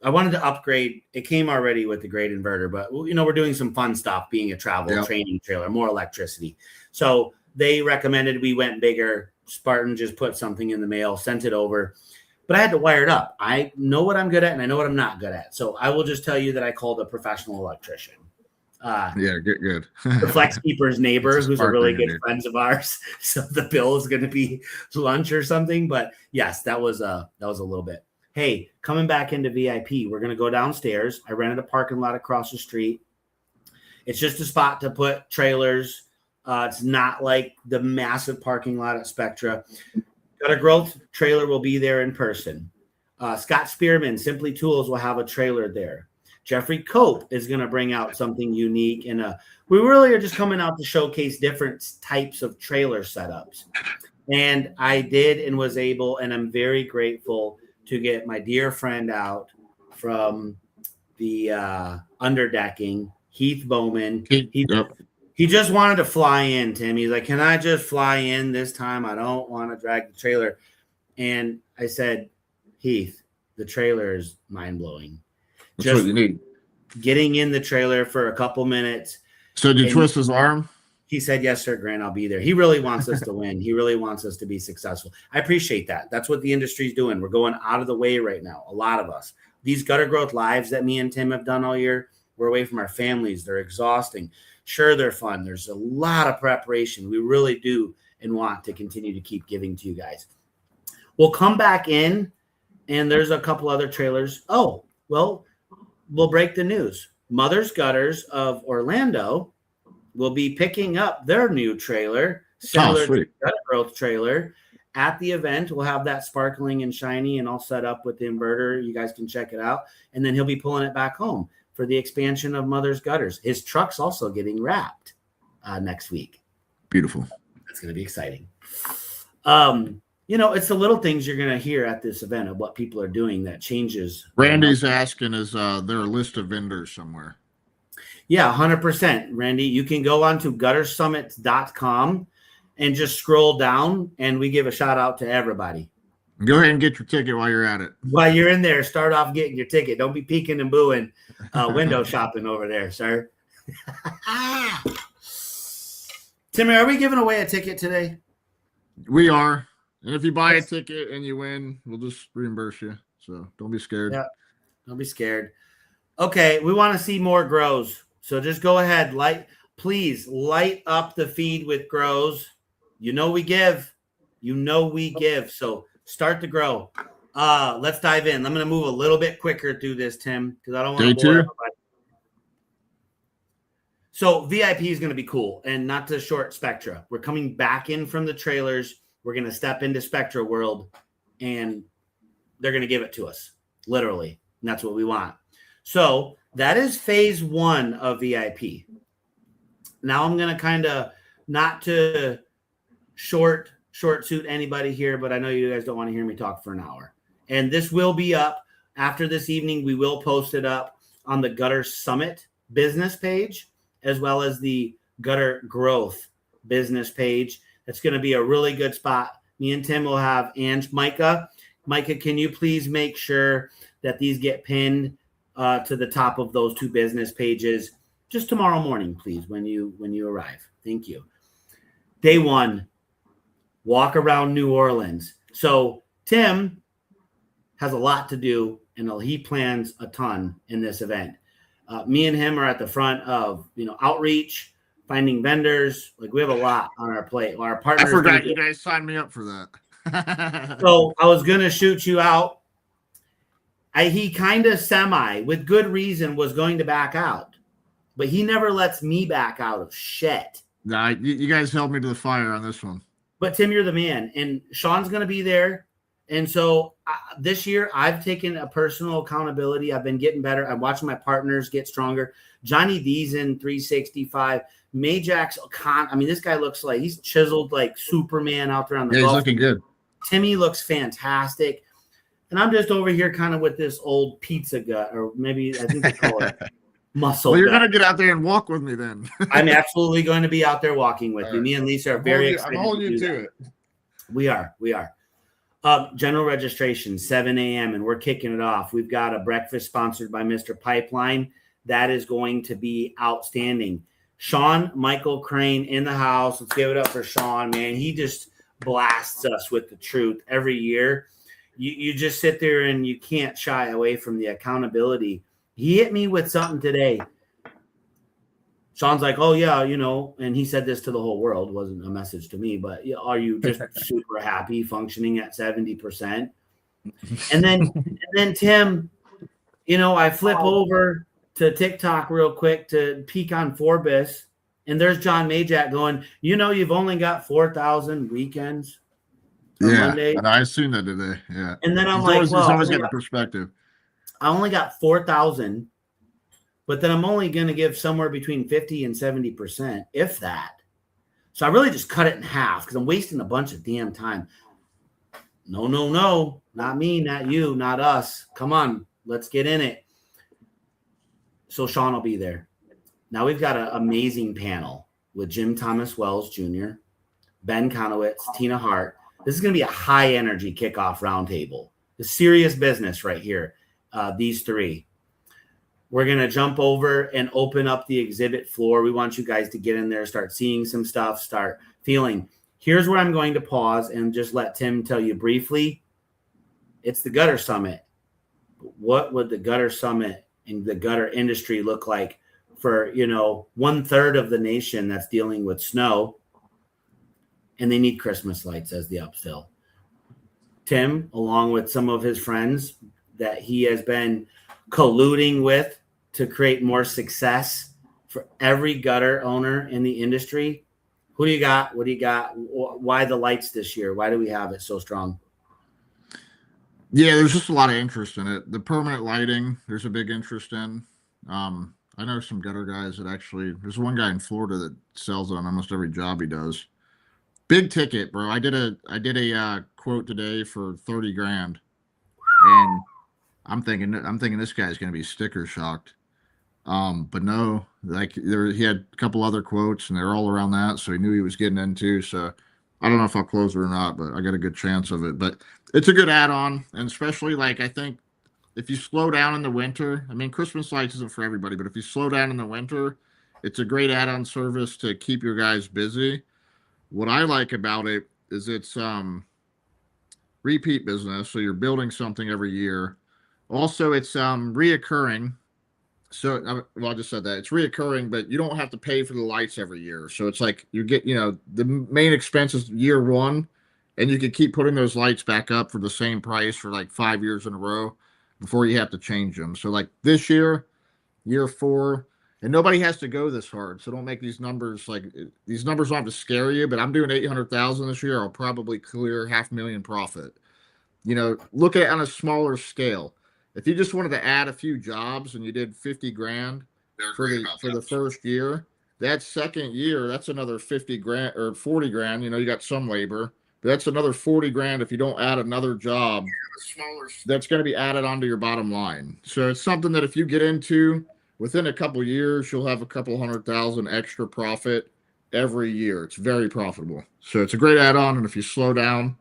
wanted to upgrade. It came already with the great inverter, but we're doing some fun stuff being a travel training trailer, more electricity. So they recommended we went bigger. Spartan just put something in the mail, sent it over, but I had to wire it up. I know what I'm good at and I know what I'm not good at. So I will just tell you that I called a professional electrician. Good. The Flex Keeper's neighbor, who's a really good friend of ours. So the bill is going to be lunch or something. But yes, that was a little bit. Hey, coming back into VIP, we're going to go downstairs. I rented a parking lot across the street. It's just a spot to put trailers. It's not like the massive parking lot at Spectra. Gutter Growth trailer will be there in person. Scott Spearman, Simply Tools, will have a trailer there. Jeffrey Cope is going to bring out something unique. And we really are just coming out to showcase different types of trailer setups. And I did and was able, and I'm very grateful to get my dear friend out from the underdecking, Heath Bowman. He just wanted to fly in, Tim. He's like, can I just fly in this time? I don't want to drag the trailer. And I said, Heath, the trailer is mind-blowing. That's what you need. Getting in the trailer for a couple minutes. So did you twist his arm? He said, yes, sir, Grant, I'll be there. He really wants us to win. He really wants us to be successful. I appreciate that. That's what the industry's doing. We're going out of the way right now, a lot of us. These Gutter Growth lives that me and Tim have done all year, we're away from our families. They're exhausting. Sure, they're fun. There's a lot of preparation. We really do and want to continue to keep giving to you guys. We'll come back in, and there's a couple other trailers. Oh, well, we'll break the news. Mother's Gutters of Orlando will be picking up their new trailer, similar to the Gutter Growth trailer. At the event, we'll have that sparkling and shiny and all set up with the inverter. You guys can check it out. And then he'll be pulling it back home for the expansion of Mother's Gutters. His truck's also getting wrapped next week. Beautiful. That's going to be exciting. it's the little things you're going to hear at this event of what people are doing that changes. Randy's asking, is there a list of vendors somewhere? Yeah, 100%. Randy, you can go on to 𝗪𝗚𝗏𝗏𝗏𝗏 and just scroll down, and we give a shout out to everybody. Go ahead and get your ticket while you're at it. While you're in there, start off getting your ticket. Don't be peeking and booing window shopping over there, sir. Timmy, are we giving away a ticket today? We are. And if you buy a ticket and you win, we'll just reimburse you. So don't be scared. Yeah, don't be scared. Okay, we want to see more grows. So just go ahead. Please light up the feed with grows. We give. We give. So start to grow. Let's dive in. I'm going to move a little bit quicker through this, Tim, because I don't want to bore everybody. So VIP is going to be cool, and not to short Spectra. We're coming back in from the trailers. We're going to step into Spectra world, and they're going to give it to us, literally. And that's what we want. So that is phase 1 of VIP. Now I'm going to kind of, not to short suit anybody here, but I know you guys don't want to hear me talk for an hour. And this will be up after this evening. We will post it up on the Gutter Summit business page, as well as the Gutter Growth business page. It's going to be a really good spot. Me and Tim will have Micah. Micah, can you please make sure that these get pinned to the top of those 2 business pages just tomorrow morning, please, when you arrive. Thank you. Day 1, walk around New Orleans. So Tim has a lot to do, and he plans a ton in this event. Me and him are at the front of, outreach, finding vendors. Like, we have a lot on our plate. Our partners. I forgot you guys signed me up for that. So I was going to shoot you out. He kind of with good reason, was going to back out, but he never lets me back out of shit. Nah, you guys held me to the fire on this one. But Tim, you're the man, and Sean's going to be there. And so this year, I've taken a personal accountability. I've been getting better. I'm watching my partners get stronger. Johnny D's in 365. Majax, this guy looks like he's chiseled like Superman out there on the golf. He's looking good. Timmy looks fantastic. And I'm just over here kind of with this old pizza gut, or maybe I think they call it muscle Well, you're gut. going to get out there and walk with me then. I'm absolutely going to be out there walking with you. Me and Lisa are very excited. I'm holding you to it. We are. General registration, 7 a.m., and we're kicking it off. We've got a breakfast sponsored by Mr. Pipeline. That is going to be outstanding. Sean Michael Crane in the house. Let's give it up for Sean, man. He just blasts us with the truth every year. You just sit there and you can't shy away from the accountability. He hit me with something today. Sean's like, oh, yeah, and he said this to the whole world. It wasn't a message to me, but are you just super happy functioning at 70%? And then Tim, I flip over to TikTok real quick to peek on Forbes, and there's John Majak going, you've only got 4,000 weekends. Monday. And I seen that today. Yeah. And then I'm he's always got the perspective. I only got 4,000. But then I'm only going to give somewhere between 50 and 70%, if that. So I really just cut it in half because I'm wasting a bunch of damn time. No. Not me, not you, not us. Come on, let's get in it. So Sean will be there. Now we've got an amazing panel with Jim Thomas Wells Jr., Ben Conowitz, Tina Hart. This is going to be a high-energy kickoff roundtable. The serious business right here, these 3. We're going to jump over and open up the exhibit floor. We want you guys to get in there, start seeing some stuff, start feeling. Here's where I'm going to pause and just let Tim tell you briefly. It's the Gutter Summit. What would the Gutter Summit and the gutter industry look like for, 1/3 of the nation that's dealing with snow, and they need Christmas lights as the upsell? Tim, along with some of his friends that he has been colluding with to create more success for every gutter owner in the industry. Who do you got? What do you got? Why the lights this year? Why do we have it so strong? Yeah, there's just a lot of interest in it. The permanent lighting, there's a big interest in. I know some gutter guys that there's one guy in Florida that sells it on almost every job he does. Big ticket, bro. I did a quote today for 30 grand, and I'm thinking this guy's gonna be sticker shocked. But no, like he had a couple other quotes and they're all around that, so he knew he was getting into. So I don't know if I'll close it or not, but I got a good chance of it. But it's a good add-on, and especially like I think if you slow down in the winter, I mean Christmas lights isn't for everybody, but if you slow down in the winter, it's a great add-on service to keep your guys busy. What I like about it is it's repeat business, so you're building something every year. Also, it's reoccurring. So, well, I just said that it's reoccurring, but you don't have to pay for the lights every year. So it's like you get, the main expense is year one, and you can keep putting those lights back up for the same price for like 5 years in a row before you have to change them. So like this year, year 4, and nobody has to go this hard. So don't make these numbers these numbers don't have to scare you. But I'm doing 800,000 this year. I'll probably clear $500,000 profit. Look at it on a smaller scale. If you just wanted to add a few jobs and you did 50 grand for the first year, that second year, that's another 50 grand or 40 grand. You got some labor, but that's another 40 grand if you don't add another job. That's going to be added onto your bottom line. So it's something that if you get into within a couple of years, you'll have a couple 100,000 extra profit every year. It's very profitable. So it's a great add-on. And if you slow down,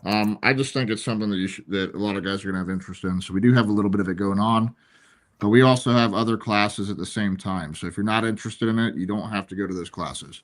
I just think it's something that a lot of guys are going to have interest in. So we do have a little bit of it going on, but we also have other classes at the same time. So if you're not interested in it, you don't have to go to those classes.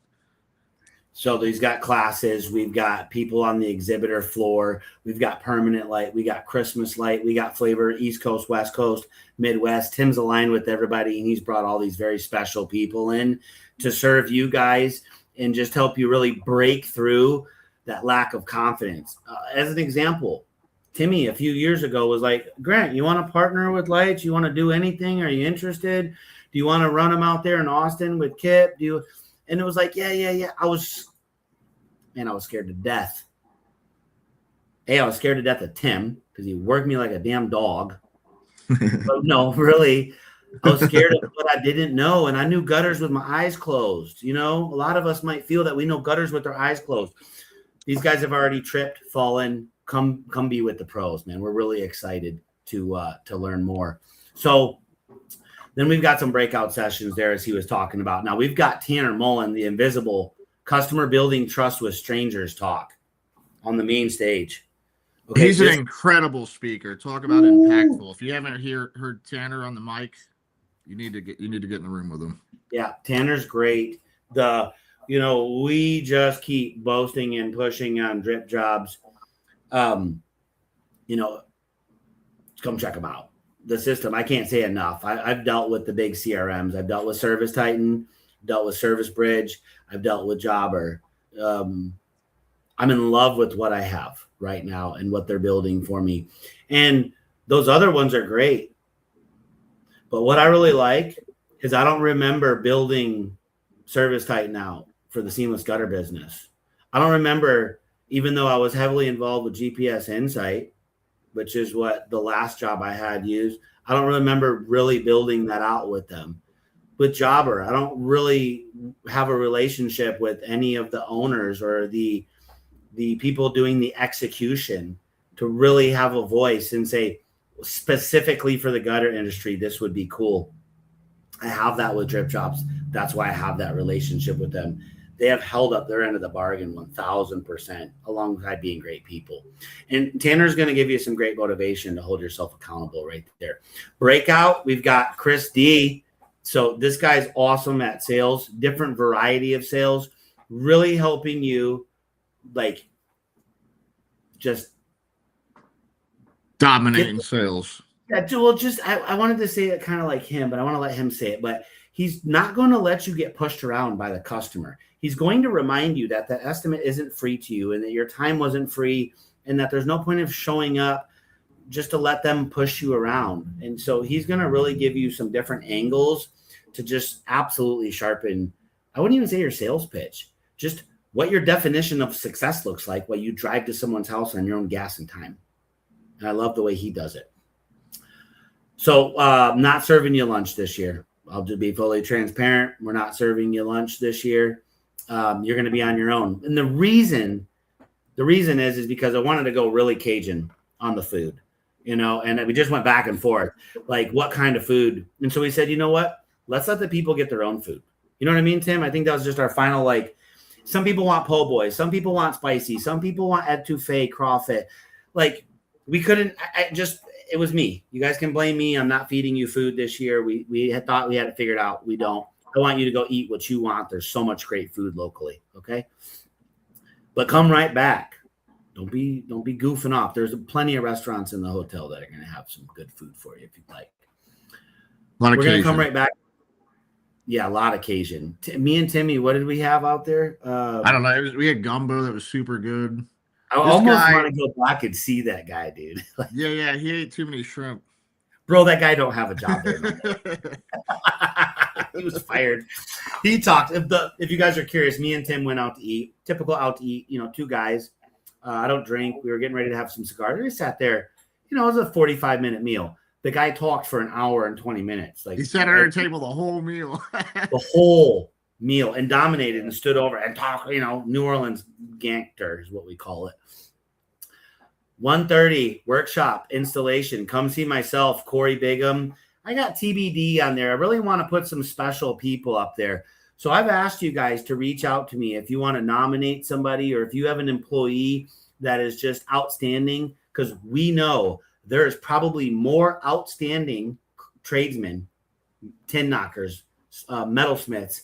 So he's got classes. We've got people on the exhibitor floor. We've got permanent light. We got Christmas light. We got flavor, East Coast, West Coast, Midwest. Tim's aligned with everybody, and he's brought all these very special people in to serve you guys and just help you really break through that lack of confidence. As an example, Timmy a few years ago was like, Grant, you want to partner with Lights? You want to do anything? Are you interested? Do you want to run them out there in Austin with Kip? And it was like, yeah. I was scared to death. I was scared to death of Tim because he worked me like a damn dog. But no, really, I was scared of what I didn't know. And I knew gutters with my eyes closed. A lot of us might feel that we know gutters with our eyes closed. These guys have already tripped, fallen. Come be with the pros, man. We're really excited to learn more. So then we've got some breakout sessions there, as he was talking about. Now we've got Tanner Mullen, the invisible customer building trust with strangers talk on the main stage. Okay, he's an incredible speaker. Talk about impactful. If you haven't heard Tanner on the mic, you need to get in the room with him. Yeah, Tanner's great. We just keep boasting and pushing on drip jobs. Come check them out. The system, I can't say enough. I've dealt with the big CRMs. I've dealt with Service Titan, dealt with Service Bridge. I've dealt with Jobber. I'm in love with what I have right now and what they're building for me. And those other ones are great. But what I really like is I don't remember building Service Titan out for the seamless gutter business. I don't remember, even though I was heavily involved with GPS Insight, which is what the last job I had used. I don't remember really building that out with them. With Jobber, I don't really have a relationship with any of the owners or the people doing the execution to really have a voice and say, specifically for the gutter industry, this would be cool. I have that with Drip Jobs. That's why I have that relationship with them. They have held up their end of the bargain 1,000% alongside being great people. And Tanner's going to give you some great motivation to hold yourself accountable right there. Breakout, we've got Chris D. So this guy's awesome at sales, different variety of sales, really helping you just dominating sales. Yeah, well, I wanted to say it kind of like him, but I want to let him say it. But he's not going to let you get pushed around by the customer. He's going to remind you that the estimate isn't free to you and that your time wasn't free and that there's no point of showing up just to let them push you around. And so he's going to really give you some different angles to just absolutely sharpen. I wouldn't even say your sales pitch, just what your definition of success looks like while you drive to someone's house on your own gas and time. And I love the way he does it. So not serving you lunch this year. I'll just be fully transparent. We're not serving you lunch this year. you're going to be on your own. And the reason is because I wanted to go really Cajun on the food, and we just went back and forth, like what kind of food. And so we said, you know what? Let's let the people get their own food. You know what I mean, Tim? I think that was just our final, like, some people want po' boy, some people want spicy, some people want etouffee, crawfish. Like, we couldn't, it was me. You guys can blame me. I'm not feeding you food this year. We had thought we had it figured out. We don't. I want you to go eat what you want. There's so much great food locally. Okay. But come right back. Don't be goofing off. There's plenty of restaurants in the hotel that are going to have some good food for you if you'd like. We're going to come right back. Yeah, a lot of Cajun. Me and Timmy, what did we have out there? I don't know. We had gumbo that was super good. I almost want to go back and see that guy, dude. Yeah, he ate too many shrimp. Bro, that guy don't have a job there. He was fired. He talked. If you guys are curious, me and Tim went out to eat. Typical out to eat, two guys. I don't drink. We were getting ready to have some cigars. We sat there. It was a 45-minute meal. The guy talked for an hour and 20 minutes. Like, he sat at our table the whole meal. The whole meal, and dominated and stood over and talked, New Orleans gangster is what we call it. 1:30 workshop installation. Come see myself, Corey Bigham. I got TBD on there. I really want to put some special people up there. So I've asked you guys to reach out to me if you want to nominate somebody, or if you have an employee that is just outstanding, because we know there is probably more outstanding tradesmen, tin knockers, metalsmiths,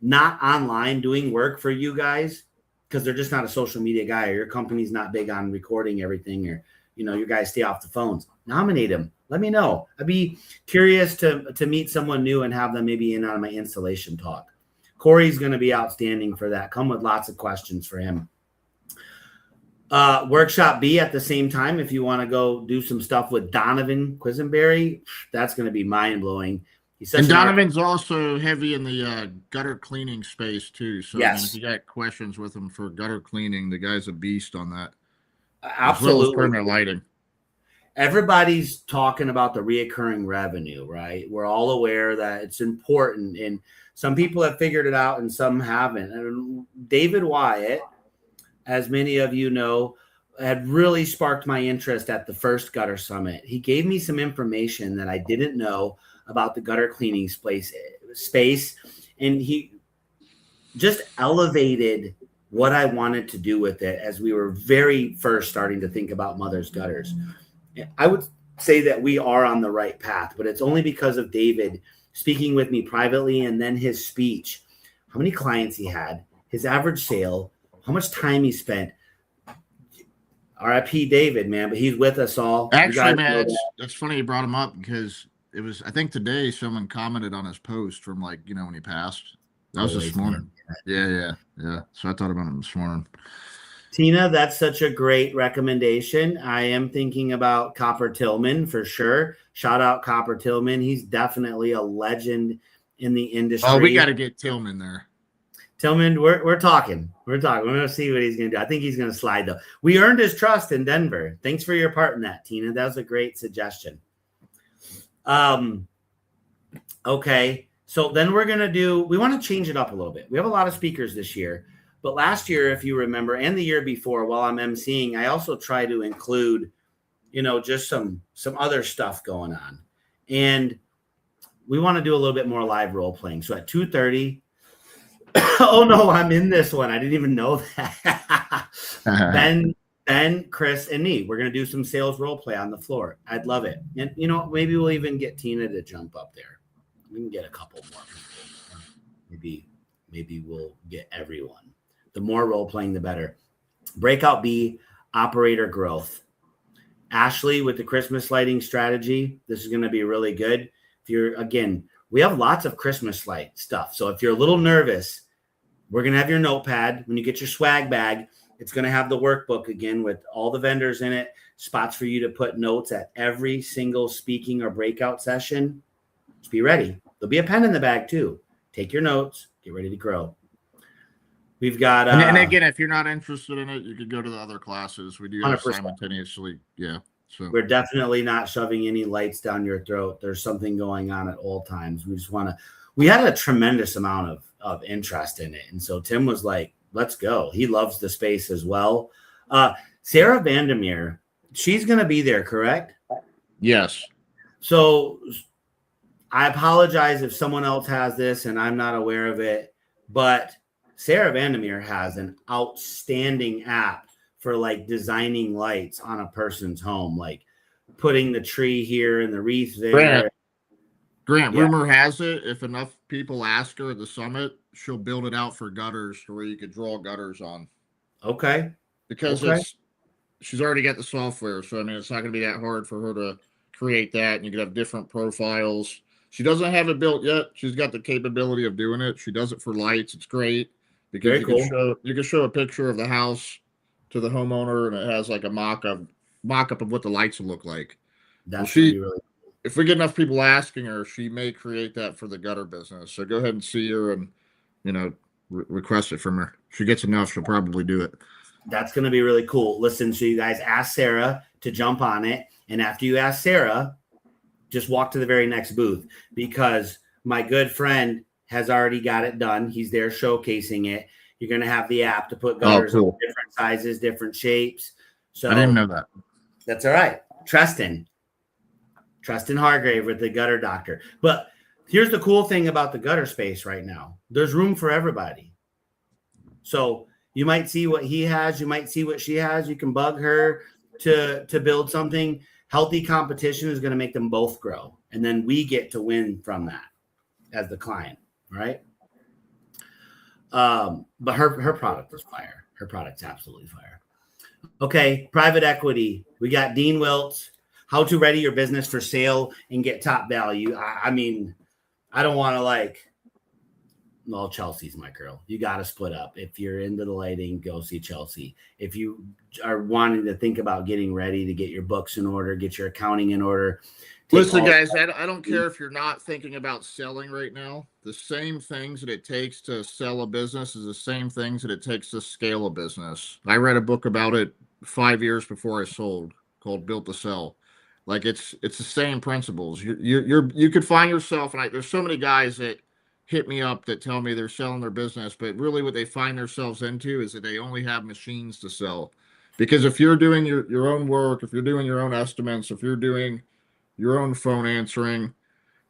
not online doing work for you guys because they're just not a social media guy, or your company's not big on recording everything, or your guys stay off the phones. Nominate them. Let me know. I'd be curious to meet someone new and have them maybe in on my installation talk. Corey's going to be outstanding for that. Come with lots of questions for him. Workshop B at the same time, if you want to go do some stuff with Donovan Quisenberry, that's going to be mind-blowing. And Donovan's also heavy in the gutter cleaning space too. So yes. If you got questions with him for gutter cleaning, the guy's a beast on that. Absolutely. As well as perimeter lighting. Everybody's talking about the reoccurring revenue, right? We're all aware that it's important, and some people have figured it out and some haven't. And David Wyatt, as many of you know, had really sparked my interest at the first Gutter Summit. He gave me some information that I didn't know about the gutter cleaning space, and he just elevated what I wanted to do with it as we were very first starting to think about Mother's Gutters. I would say that we are on the right path, but it's only because of David speaking with me privately, and then his speech, how many clients he had, his average sale, how much time he spent. RIP David, man, but he's with us all. Actually, man, that's funny you brought him up, because it was, I think today someone commented on his post from when he passed. That was this morning. Yeah. So I thought about him this morning. Tina, that's such a great recommendation. I am thinking about Copper Tillman for sure. Shout out Copper Tillman. He's definitely a legend in the industry. Oh, we got to get Tillman there. Tillman, we're talking. We're going to see what he's going to do. I think he's going to slide, though. We earned his trust in Denver. Thanks for your part in that, Tina. That was a great suggestion. Okay. So then we're going to we want to change it up a little bit. We have a lot of speakers this year. But last year, if you remember, and the year before, while I'm emceeing, I also try to include, just some other stuff going on. And we want to do a little bit more live role playing. So at 2:30, oh no, I'm in this one. I didn't even know that. Ben, Chris, and me, we're going to do some sales role play on the floor. I'd love it. And, maybe we'll even get Tina to jump up there. We can get a couple more. Maybe we'll get everyone. The more role-playing, the better. Breakout B, operator growth. Ashley, with the Christmas lighting strategy, this is going to be really good. We have lots of Christmas light stuff. So if you're a little nervous, we're going to have your notepad. When you get your swag bag, it's going to have the workbook again with all the vendors in it, spots for you to put notes at every single speaking or breakout session. Just be ready. There'll be a pen in the bag too. Take your notes. Get ready to grow. We've got and again, if you're not interested in it, you could go to the other classes. We do 100%. simultaneously. Yeah. So we're definitely not shoving any lights down your throat. There's something going on at all times. We had a tremendous amount of interest in it. And so Tim was like, let's go. He loves the space as well. Sarah Vandermeer, she's going to be there, correct? yes. So I apologize if someone else has this and I'm not aware of it, but Sarah Vandermeer has an outstanding app for like designing lights on a person's home, like putting the tree here and the wreath there. Grant, Yeah. rumor has it, if enough people ask her at the summit, she'll build it out for gutters to where you could draw gutters on. Okay. Because she's already got the software. So, I mean, it's not going to be that hard for her to create that. And you could have different profiles. She doesn't have it built yet. She's got the capability of doing it. She does it for lights. It's great because you can show a picture of the house to the homeowner, and it has like a mock-up of what the lights will look like. That's well, really cool. If we get enough people asking her, she may create that for the gutter business. So go ahead and see her and, request it from her. If she gets enough, she'll probably do it. That's going to be really cool. Listen, so you guys ask Sarah to jump on it. And after you ask Sarah, just walk to the very next booth, because my good friend has already got it done. He's there showcasing it. You're going to have the app to put gutters of different sizes, different shapes. So I didn't know that. That's all right. Tristan Hargrave with the Gutter Doctor. But here's the cool thing about the gutter space right now. There's room for everybody. So you might see what he has. You might see what she has. You can bug her to build something. Healthy competition is going to make them both grow. And then we get to win from that as the client, right? But her product is fire. Her product's absolutely fire. Okay, private equity. We got Dean Wiltz. How to ready your business for sale and get top value. I mean, I don't want to well, Chelsea's my girl. You got to split up. If you're into the lighting, go see Chelsea. If you are wanting to think about getting ready to get your books in order, get your accounting in order. Listen, guys, I don't care if you're not thinking about selling right now. The same things that it takes to sell a business is the same things that it takes to scale a business. I read a book about it 5 years before I sold, called Built to Sell. Like it's the same principles. You could find yourself, and there's so many guys that hit me up that tell me they're selling their business, but really what they find themselves into is that they only have machines to sell. Because if you're doing your own work, if you're doing your own estimates, if you're doing your own phone answering,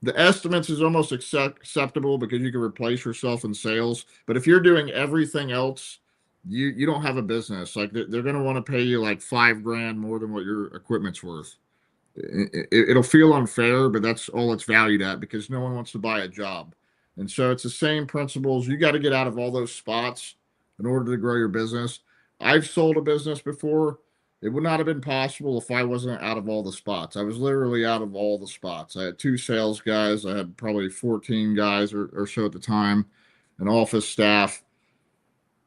the estimates is almost acceptable because you can replace yourself in sales. But if you're doing everything else, you don't have a business. Like they're going to want to pay you like $5,000 more than what your equipment's worth. It'll feel unfair, but that's all it's valued at because no one wants to buy a job. And so it's the same principles. You got to get out of all those spots in order to grow your business. I've sold a business before. It would not have been possible if I wasn't out of all the spots. I was literally out of all the spots. I had 2 sales guys. I had probably 14 guys or so at the time, an office staff.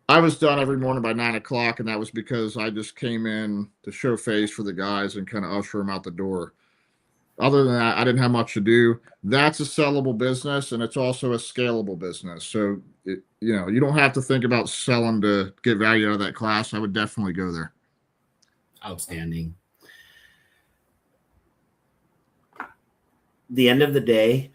I was done every morning by 9 o'clock, and that was because I just came in to show face for the guys and kind of usher them out the door. Other than that, I didn't have much to do. That's a sellable business, and it's also a scalable business. So, you don't have to think about selling to get value out of that class. I would definitely go there. Outstanding. The end of the day,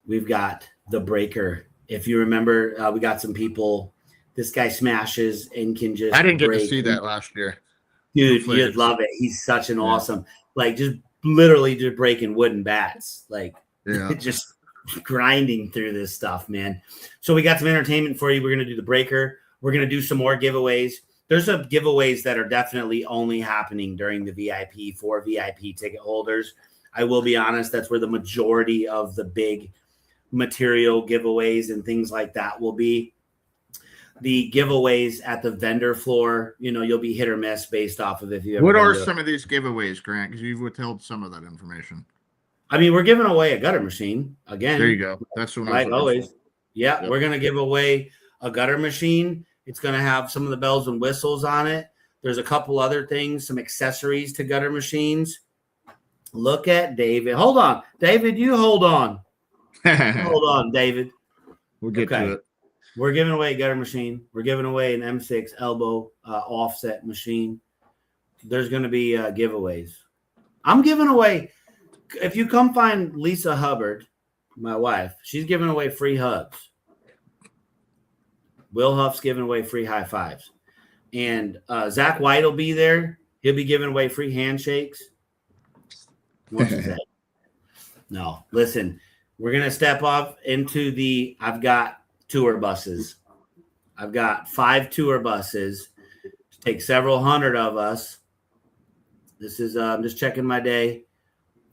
we've got the breaker. If you remember, we got some people. This guy smashes and can just. I didn't get to see that last year. Dude, you'd love it. He's such an awesome, just literally just breaking wooden bats, just grinding through this stuff, man. So we got some entertainment for you. We're going to do the breaker. We're going to do some more giveaways. There's some giveaways that are definitely only happening during the VIP for VIP ticket holders. I will be honest, that's where the majority of the big material giveaways and things like that will be. The giveaways at the vendor floor, you'll be hit or miss based off of if you ever. What are some of these giveaways, Grant? Because you've withheld some of that information. I mean, we're giving away a gutter machine again. There you go. That's what like always. Yeah, yep. We're going to give away a gutter machine. It's going to have some of the bells and whistles on it. There's a couple other things, some accessories to gutter machines. Look at David. Hold on. David, you hold on. Hold on, David. We'll get to it. We're giving away a gutter machine. We're giving away an M6 elbow offset machine. There's going to be giveaways. I'm giving away. If you come find Lisa Hubbard, my wife, she's giving away free hugs. Will Huff's giving away free high fives. And Zach White will be there. He'll be giving away free handshakes. What you say? No, listen, we're going to step off into I've got tour buses. I've got 5 tour buses. Take several hundred of us. This is, I'm just checking my day.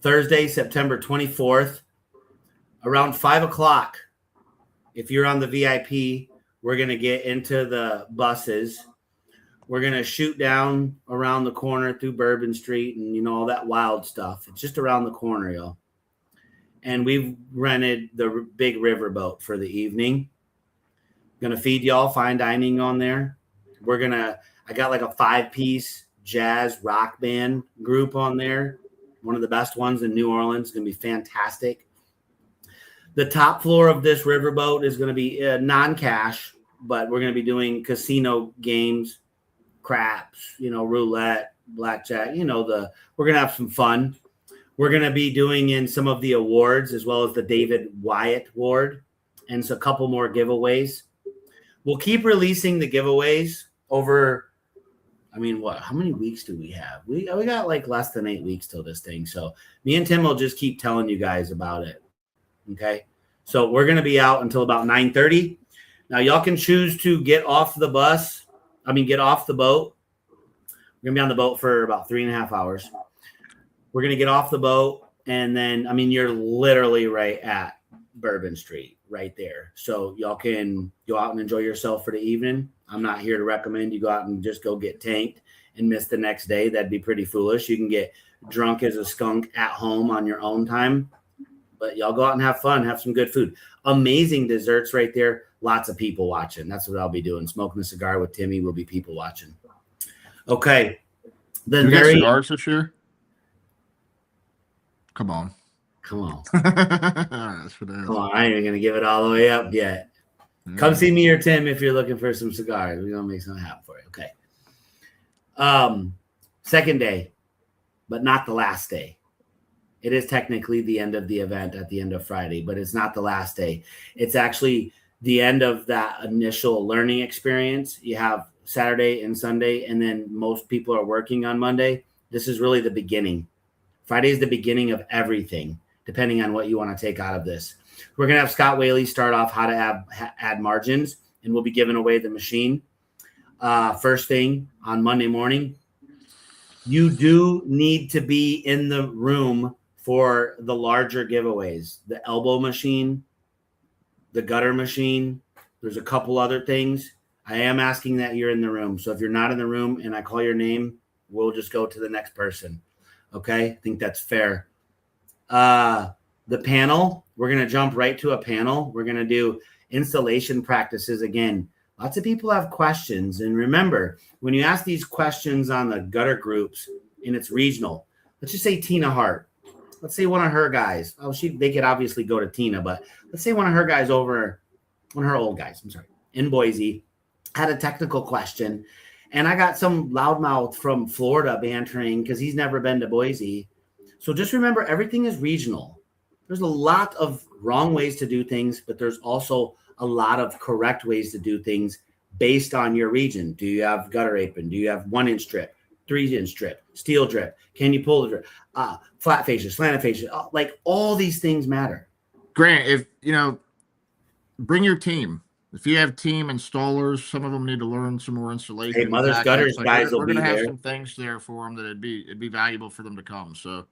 Thursday, September 24th, around 5 o'clock. If you're on the VIP, we're going to get into the buses. We're going to shoot down around the corner through Bourbon Street and, all that wild stuff. It's just around the corner, y'all. And we've rented the big riverboat for the evening. Going to feed y'all fine dining on there. I got like a 5-piece jazz rock band group on there. One of the best ones in New Orleans. It's going to be fantastic. The top floor of this riverboat is going to be non-cash, but we're going to be doing casino games, craps, roulette, blackjack, we're going to have some fun. We're going to be doing in some of the awards as well as the David Wyatt Award and a couple more giveaways. We'll keep releasing the giveaways over, how many weeks do we have? We got like less than 8 weeks till this thing. So me and Tim will just keep telling you guys about it. Okay. So we're going to be out until about 9:30. Now y'all can choose to get off the boat. We're going to be on the boat for about 3.5 hours. We're going to get off the boat. And then, you're literally right at Bourbon Street right there. So y'all can go out and enjoy yourself for the evening. I'm not here to recommend you go out and just go get tanked and miss the next day. That'd be pretty foolish. You can get drunk as a skunk at home on your own time, but y'all go out and have fun, have some good food. Amazing desserts right there. Lots of people watching. That's what I'll be doing. Smoking a cigar with Timmy will be people watching. Okay. Then you got cigars this year? Come on. Come on. Come on. I ain't even going to give it all the way up yet. Come see me or Tim if you're looking for some cigars. We're going to make something happen for you. Okay. Second day, but not the last day. It is technically the end of the event at the end of Friday, but it's not the last day. It's actually the end of that initial learning experience. You have Saturday and Sunday, and then most people are working on Monday. This is really the beginning. Friday is the beginning of everything, depending on what you want to take out of this. We're going to have Scott Whaley start off how to add margins, and we'll be giving away the machine. First thing on Monday morning, you do need to be in the room for the larger giveaways, the elbow machine, the gutter machine. There's a couple other things. I am asking that you're in the room. So if you're not in the room and I call your name, we'll just go to the next person. Okay. I think that's fair. The panel, we're going to jump right to a panel. We're going to do installation practices again. Lots of people have questions. And remember, when you ask these questions on the gutter groups and it's regional, let's just say Tina Hart. Let's say one of her guys. They could obviously go to Tina, but let's say one of her guys in Boise had a technical question. And I got some loudmouth from Florida bantering because he's never been to Boise. So just remember, everything is regional. There's a lot of wrong ways to do things, but there's also a lot of correct ways to do things based on your region. Do you have gutter apron? Do you have 1-inch drip, 3-inch drip, steel drip? Can you pull the drip? Flat fascia, slanted fascia, like all these things matter. Grant, bring your team. If you have team installers, some of them need to learn some more installation. Hey, Mother's Gutters guys will be there. We're going to have some things there for them that it'd be valuable for them to come. So,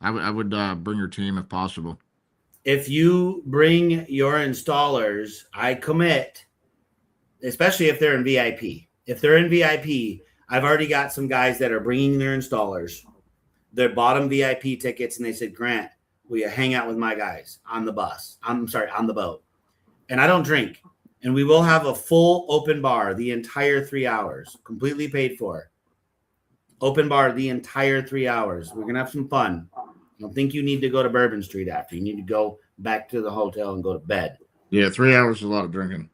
I would bring your team if possible. If you bring your installers, I commit, especially if they're in VIP. If they're in VIP, I've already got some guys that are bringing their installers, their bottom VIP tickets, and they said, Grant, will you hang out with my guys on the boat? And I don't drink. And we will have a full open bar the entire 3 hours, completely paid for. Open bar the entire 3 hours. We're going to have some fun. I don't think you need to go to Bourbon Street after. You need to go back to the hotel and go to bed. Yeah, 3 hours is a lot of drinking.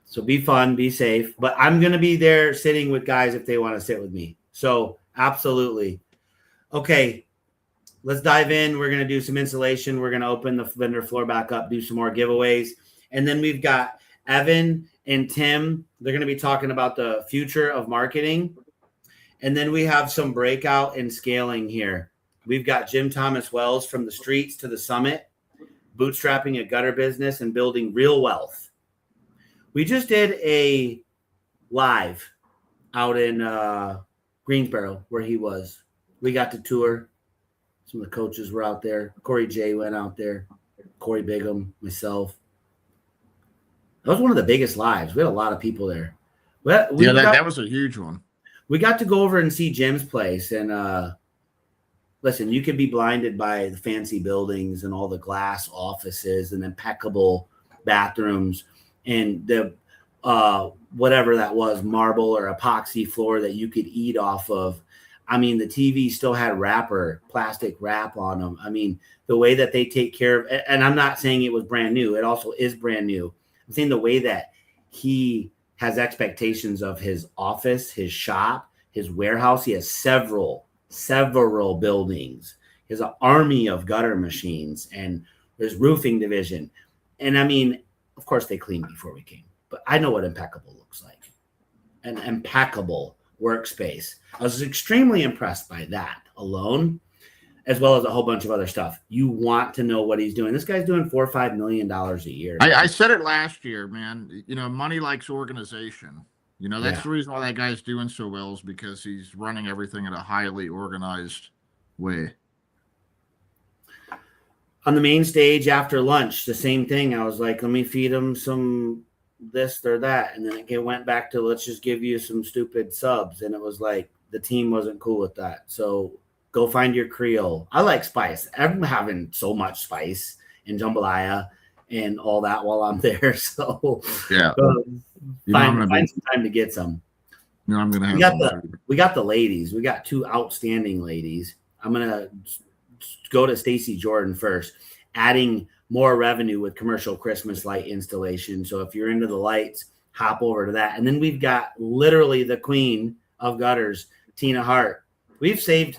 So be fun, be safe. But I'm going to be there sitting with guys if they want to sit with me. So absolutely. Okay, let's dive in. We're going to do some insulation. We're going to open the vendor floor back up, do some more giveaways. And then we've got Evan and Tim. They're going to be talking about the future of marketing. And then we have some breakout and scaling here. We've got Jim Thomas Wells from the streets to the summit, bootstrapping a gutter business and building real wealth. We just did a live out in Greensboro where he was. We got to tour. Some of the coaches were out there. Corey J went out there. Corey Bigham, myself. That was one of the biggest lives. We had a lot of people there. That was a huge one. We got to go over and see Jim's place. And listen, you could be blinded by the fancy buildings and all the glass offices and impeccable bathrooms and the whatever that was, marble or epoxy floor that you could eat off of. I mean, the TV still had plastic wrap on them. I mean, the way that they take care of, and I'm not saying it was brand new. It also is brand new. I'm saying the way that he has expectations of his office, his shop, his warehouse. He has several buildings. He has an army of gutter machines and his roofing division. And I mean, of course they cleaned before we came, but I know what impeccable looks like. An impeccable workspace. I was extremely impressed by that alone, as well as a whole bunch of other stuff. You want to know what he's doing. This guy's doing $4 or $5 million a year. I said it last year, man. You know, money likes organization. You know, that's the reason why that guy's doing so well is because he's running everything in a highly organized way. On the main stage after lunch, the same thing. I was like, let me feed him some this or that. And then it went back to, let's just give you some stupid subs. And it was like, the team wasn't cool with that. So go find your Creole. I like spice. I'm having so much spice in jambalaya and all that while I'm there. So yeah, find some time to get some. No, I'm gonna have. We got the ladies. We got two outstanding ladies. I'm gonna go to Stacy Jordan first, adding more revenue with commercial Christmas light installation. So if you're into the lights, hop over to that. And then we've got literally the queen of gutters, Tina Hart. We've saved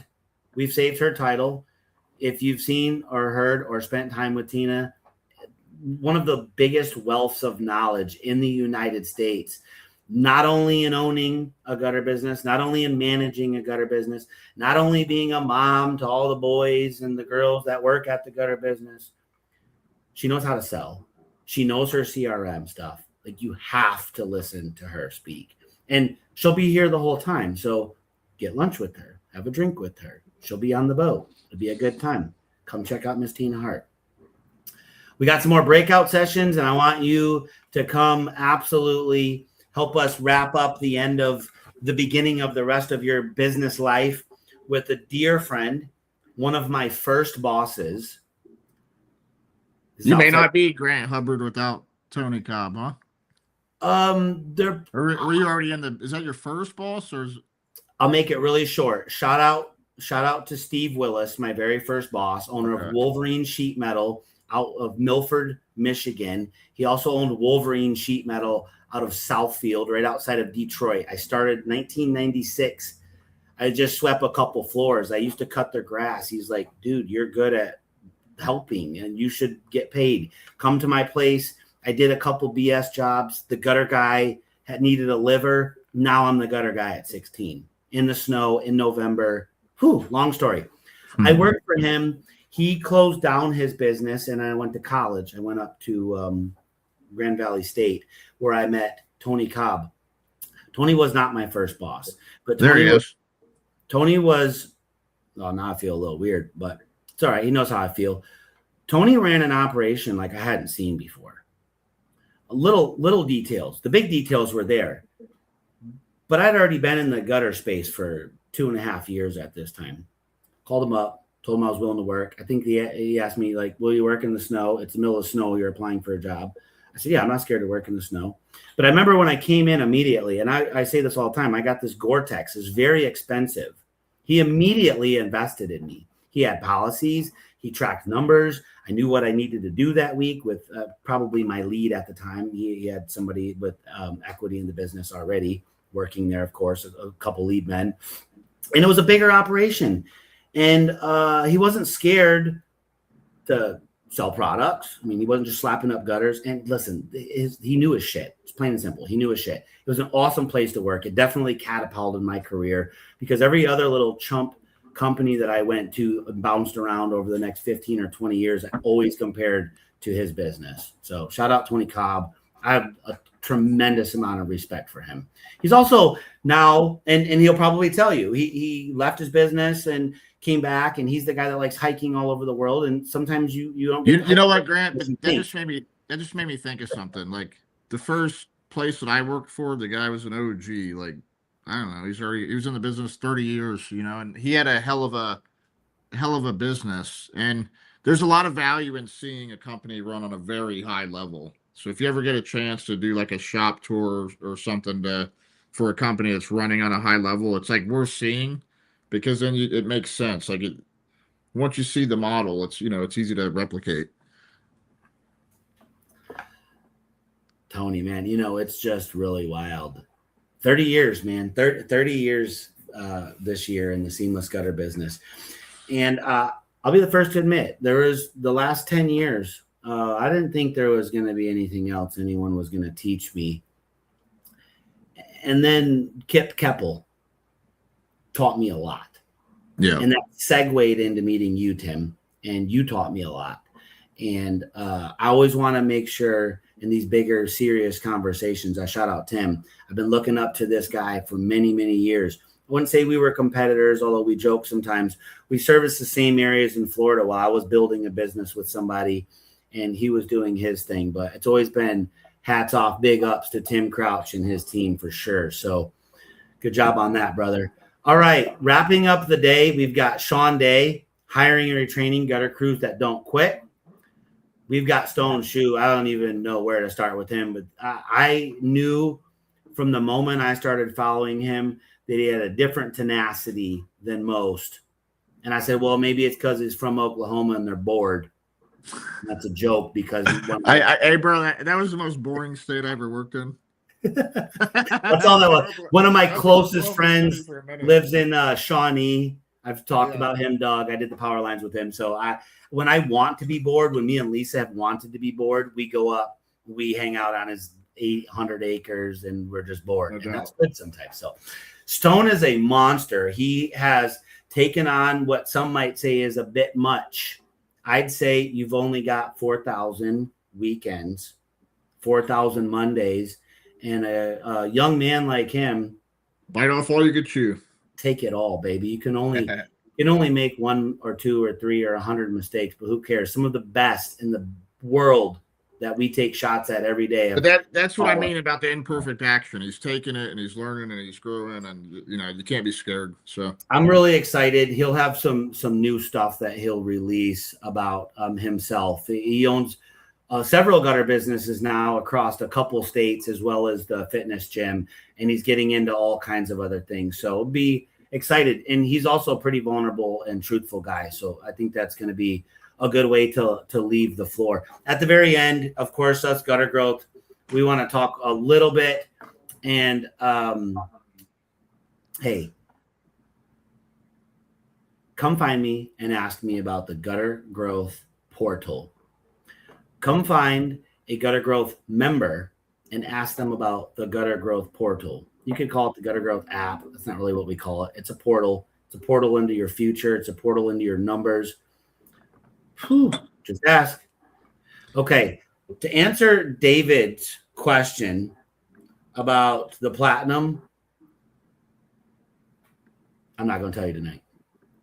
her title. If you've seen or heard or spent time with Tina, one of the biggest wealths of knowledge in the United States, not only in owning a gutter business, not only in managing a gutter business, not only being a mom to all the boys and the girls that work at the gutter business. She knows how to sell. She knows her CRM stuff. Like, you have to listen to her speak. And she'll be here the whole time. So get lunch with her. Have a drink with her. She'll be on the boat. It'll be a good time. Come check out Miss Tina Hart. We got some more breakout sessions, and I want you to come absolutely help us wrap up the end of the beginning of the rest of your business life with a dear friend, one of my first bosses. You may not be Grant Hubbard without Tony Cobb, huh? Were you already in is that your first boss, or I'll make it really short. Shout out to Steve Willis, my very first boss, owner of Wolverine Sheet Metal out of Milford, Michigan. He also owned Wolverine Sheet Metal out of Southfield, right outside of Detroit. I started 1996. I just swept a couple floors. I used to cut their grass. He's like, dude, you're good at helping and you should get paid. Come to my place. I did a couple BS jobs. The gutter guy had needed a liver. Now I'm the gutter guy at 16 in the snow in November. Long story. I worked for him. He closed down his business and I went to college. I went up to Grand Valley State where I met Tony Cobb. Tony was not my first boss, but Tony was, well, now I feel a little weird, but it's all right. He knows how I feel. Tony ran an operation like I hadn't seen before. Little details. The big details were there, but I'd already been in the gutter space for 2.5 years at this time. Called him up, told him I was willing to work. I think he asked me, like, will you work in the snow? It's the middle of snow. You're applying for a job. I said, yeah, I'm not scared to work in the snow. But I remember when I came in immediately, and I say this all the time, I got this Gore-Tex. It's very expensive. He immediately invested in me. He had policies. He tracked numbers. I knew what I needed to do that week with probably my lead at the time. He had somebody with equity in the business already working there, of course, a couple lead men. And it was a bigger operation. And he wasn't scared to sell products. I mean, he wasn't just slapping up gutters. And listen, he knew his shit. It's plain and simple. He knew his shit. It was an awesome place to work. It definitely catapulted my career because every other little chump company that I went to bounced around over the next 15 or 20 years, I always compared to his business. So shout out Tony Cobb. I have a tremendous amount of respect for him. He's also now, and he'll probably tell you, he left his business and came back, and he's the guy that likes hiking all over the world. And sometimes you don't. You know what, Grant? That just made me think of something. Like the first place that I worked for, the guy was an OG. Like I don't know, he was in the business 30 years, you know, and he had a hell of a business. And there's a lot of value in seeing a company run on a very high level. So if you ever get a chance to do like a shop tour or something for a company that's running on a high level, it's like worth seeing. Because then it makes sense. Like once you see the model, it's easy to replicate. Tony, man, it's just really wild. 30 years, man. 30 years this year in the seamless gutter business. And I'll be the first to admit, there was the last 10 years, I didn't think there was going to be anything else anyone was going to teach me. And then Kip Keppel taught me a lot. Yeah. And that segued into meeting you, Tim, and you taught me a lot. And I always want to make sure in these bigger, serious conversations, I shout out Tim. I've been looking up to this guy for many, many years. I wouldn't say we were competitors, although we joke sometimes. We serviced the same areas in Florida while I was building a business with somebody, and he was doing his thing. But it's always been hats off, big ups to Tim Crouch and his team for sure. So good job on that, brother. All right, wrapping up the day, we've got Sean Day, hiring and retraining gutter crews that don't quit. We've got Stone Shoe. I don't even know where to start with him, but I knew from the moment I started following him that he had a different tenacity than most. And I said, well, maybe it's because he's from Oklahoma and they're bored. That's a joke because hey, bro, that was the most boring state I ever worked in. That's all that was. One of my closest friends lives in Shawnee. I've talked about him, Doug. I did the power lines with him. So when I want to be bored, when me and Lisa have wanted to be bored, we go up, we hang out on his 800 acres, and we're just bored. And that's good sometimes. So Stone is a monster. He has taken on what some might say is a bit much. I'd say you've only got 4,000 weekends, 4,000 Mondays. And a young man like him, bite off all you could chew. Take it all, baby. You can only make 1 or 2 or 3 or 100 mistakes, but who cares? Some of the best in the world that we take shots at every day. But that's what I mean about the imperfect action. He's taking it and he's learning and he's growing, and you can't be scared. So I'm really excited. He'll have some new stuff that he'll release about himself. He owns several gutter businesses now across a couple states, as well as the fitness gym, and he's getting into all kinds of other things. So be excited. And he's also a pretty vulnerable and truthful guy. So I think that's going to be a good way to leave the floor. At the very end, of course, us Gutter Growth, we want to talk a little bit. And hey, come find me and ask me about the Gutter Growth portal. Come find a Gutter Growth member and ask them about the Gutter Growth portal. You can call it the Gutter Growth app. That's not really what we call it. It's a portal. It's a portal into your future. It's a portal into your numbers. Whew, just ask. Okay, to answer David's question about the platinum, I'm not going to tell you tonight.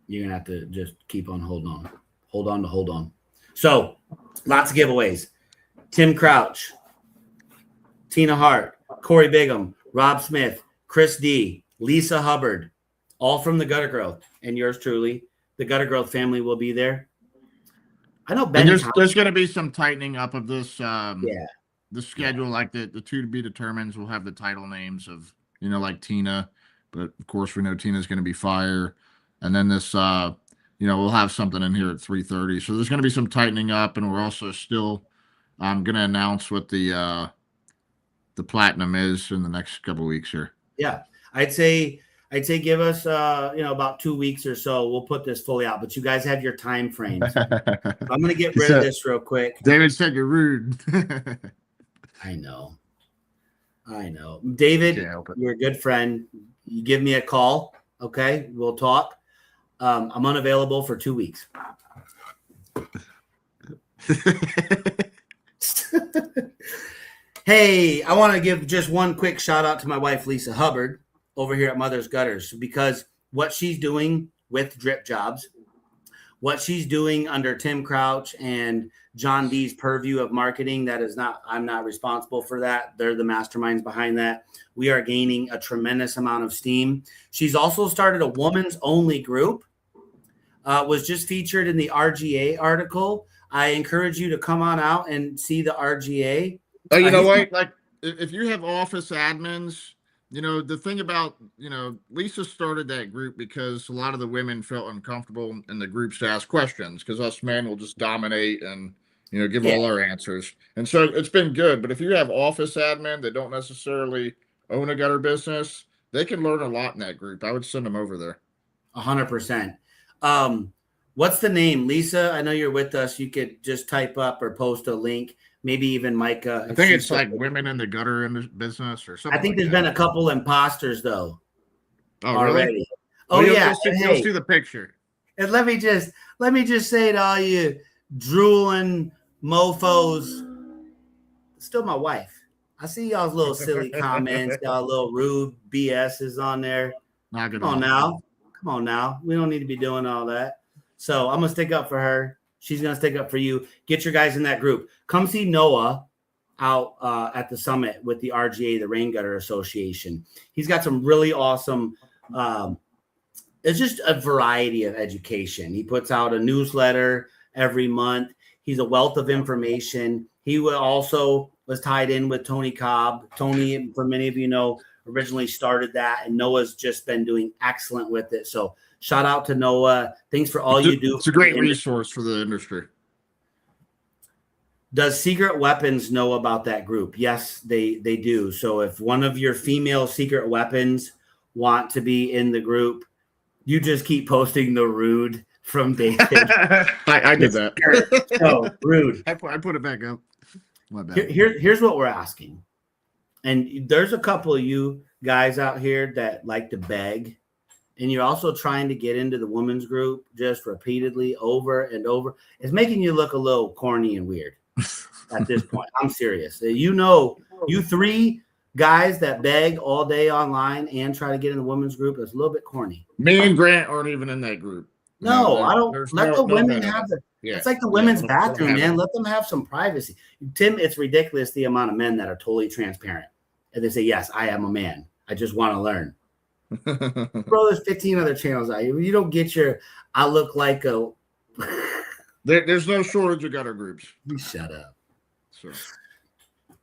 You're going to have to just keep on holding on. Hold on. So, lots of giveaways. Tim Crouch, Tina Hart, Corey Bigham, Rob Smith, Chris D, Lisa Hubbard, all from the Gutter Growth. And yours truly. The Gutter Growth family will be there. I know Ben. And there's going to be some tightening up of this. The schedule, like the two to be determines, will have the title names of, like Tina. But, of course, we know Tina's going to be fire. And then this, we'll have something in here at 3:30. So there's going to be some tightening up, and we're also still going to announce what the platinum is in the next couple of weeks here. Yeah, I'd say I'd say give us, about 2 weeks or so. We'll put this fully out, but you guys have your time frames. I'm going to get rid of this real quick. David said you're rude. I know. David, you're a good friend. You give me a call. Okay. We'll talk. I'm unavailable for 2 weeks. Hey, I want to give just one quick shout out to my wife, Lisa Hubbard, over here at Mother's Gutters, because what she's doing with drip jobs, what she's doing under Tim Crouch and John D's purview of marketing, I'm not responsible for that. They're the masterminds behind that. We are gaining a tremendous amount of steam. She's also started a woman's only group, was just featured in the RGA article. I encourage you to come on out and see the RGA. Oh, you know what? Like, if you have office admins, the thing about, Lisa started that group because a lot of the women felt uncomfortable in the groups to ask questions because us men will just dominate and, give all our answers. And so it's been good. But if you have office admin that don't necessarily own a gutter business, they can learn a lot in that group. I would send them over there. 100%. What's the name? Lisa, I know you're with us. You could just type up or post a link. Maybe even Micah. I think it's like women in the gutter in the business or something. I think there's been a couple imposters though. Oh, already. Really? Oh, well, yeah. You'll see the picture. And let me just say to all you drooling mofos, still my wife. I see y'all's little silly comments, y'all little rude BSs on there. Come on now. We don't need to be doing all that. So I'm gonna stick up for her. She's going to stick up for you. Get your guys in that group. Come see Noah out at the summit with the RGA, the Rain Gutter Association. He's got some really awesome, it's just a variety of education. He puts out a newsletter every month. He's a wealth of information. He also was tied in with Tony Cobb. Tony, for many of you know, originally started that, and Noah's just been doing excellent with it. So shout out to Noah. Thanks for all you do. It's a great resource for the industry. Does Secret Weapons know about that group? Yes, they do. So if one of your female Secret Weapons want to be in the group, you just keep posting the rude from David. I did that. Oh, rude. I put it back up. My bad. Here's what we're asking. And there's a couple of you guys out here that like to beg. And you're also trying to get into the women's group just repeatedly over and over. It's making you look a little corny and weird at this point. I'm serious. You three guys that beg all day online and try to get in the women's group, it's a little bit corny. Me and Grant aren't even in that group. No, I don't. Let the women have it. It's like the women's bathroom, man. Let them have some privacy. Tim, it's ridiculous the amount of men that are totally transparent. And they say, yes, I am a man. I just want to learn. Bro, there's 15 other channels out here. You don't get I look like a there's no shortage of gutter groups. You shut up. So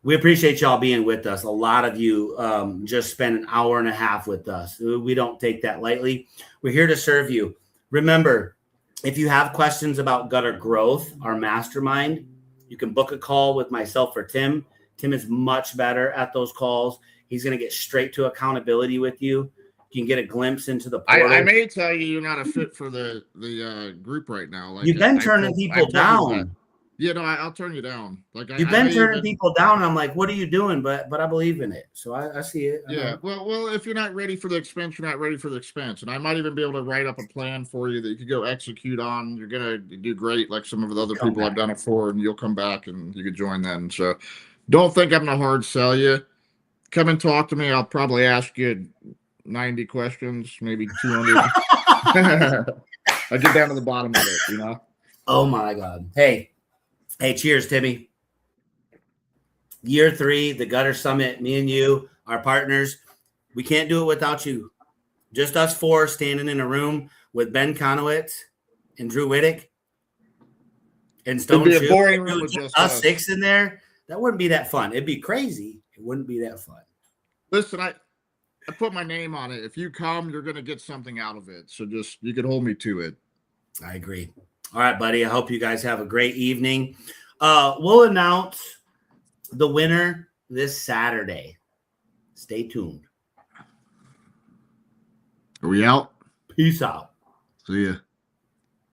we appreciate y'all being with us. A lot of you just spent an hour and a half with us. We don't take that lightly. We're here to serve you. Remember, if you have questions about gutter growth, our mastermind, you can book a call with myself or Tim. Tim is much better at those calls. He's going to get straight to accountability with you. You can get a glimpse into the portal. I may tell you you're not a fit for the group right now. Like, you've been turning people down. Yeah, no, I'll turn you down. Like you've been turning people down. And I'm like, what are you doing? But I believe in it. So I see it. Yeah. Well, if you're not ready for the expense, you're not ready for the expense. And I might even be able to write up a plan for you that you could go execute on. You're gonna do great, like some of the other people I've done it for, and you'll come back and you could join then. So don't think I'm gonna hard sell you. Come and talk to me. I'll probably ask you 90 questions, maybe 200. I'll get down to the bottom of it, Oh my God. Hey, cheers, Timmy. Year 3, the Gutter Summit, me and you, our partners. We can't do it without you. Just us 4 standing in a room with Ben Conowitz and Drew Whittick and Stone It'd be a boring room with just us 6 in there. That wouldn't be that fun. It'd be crazy. It wouldn't be that fun. Listen, I put my name on it. If you come, you're going to get something out of it. So you can hold me to it. I agree. All right, buddy. I hope you guys have a great evening. We'll announce the winner this Saturday. Stay tuned. Are we out? Peace out. See ya.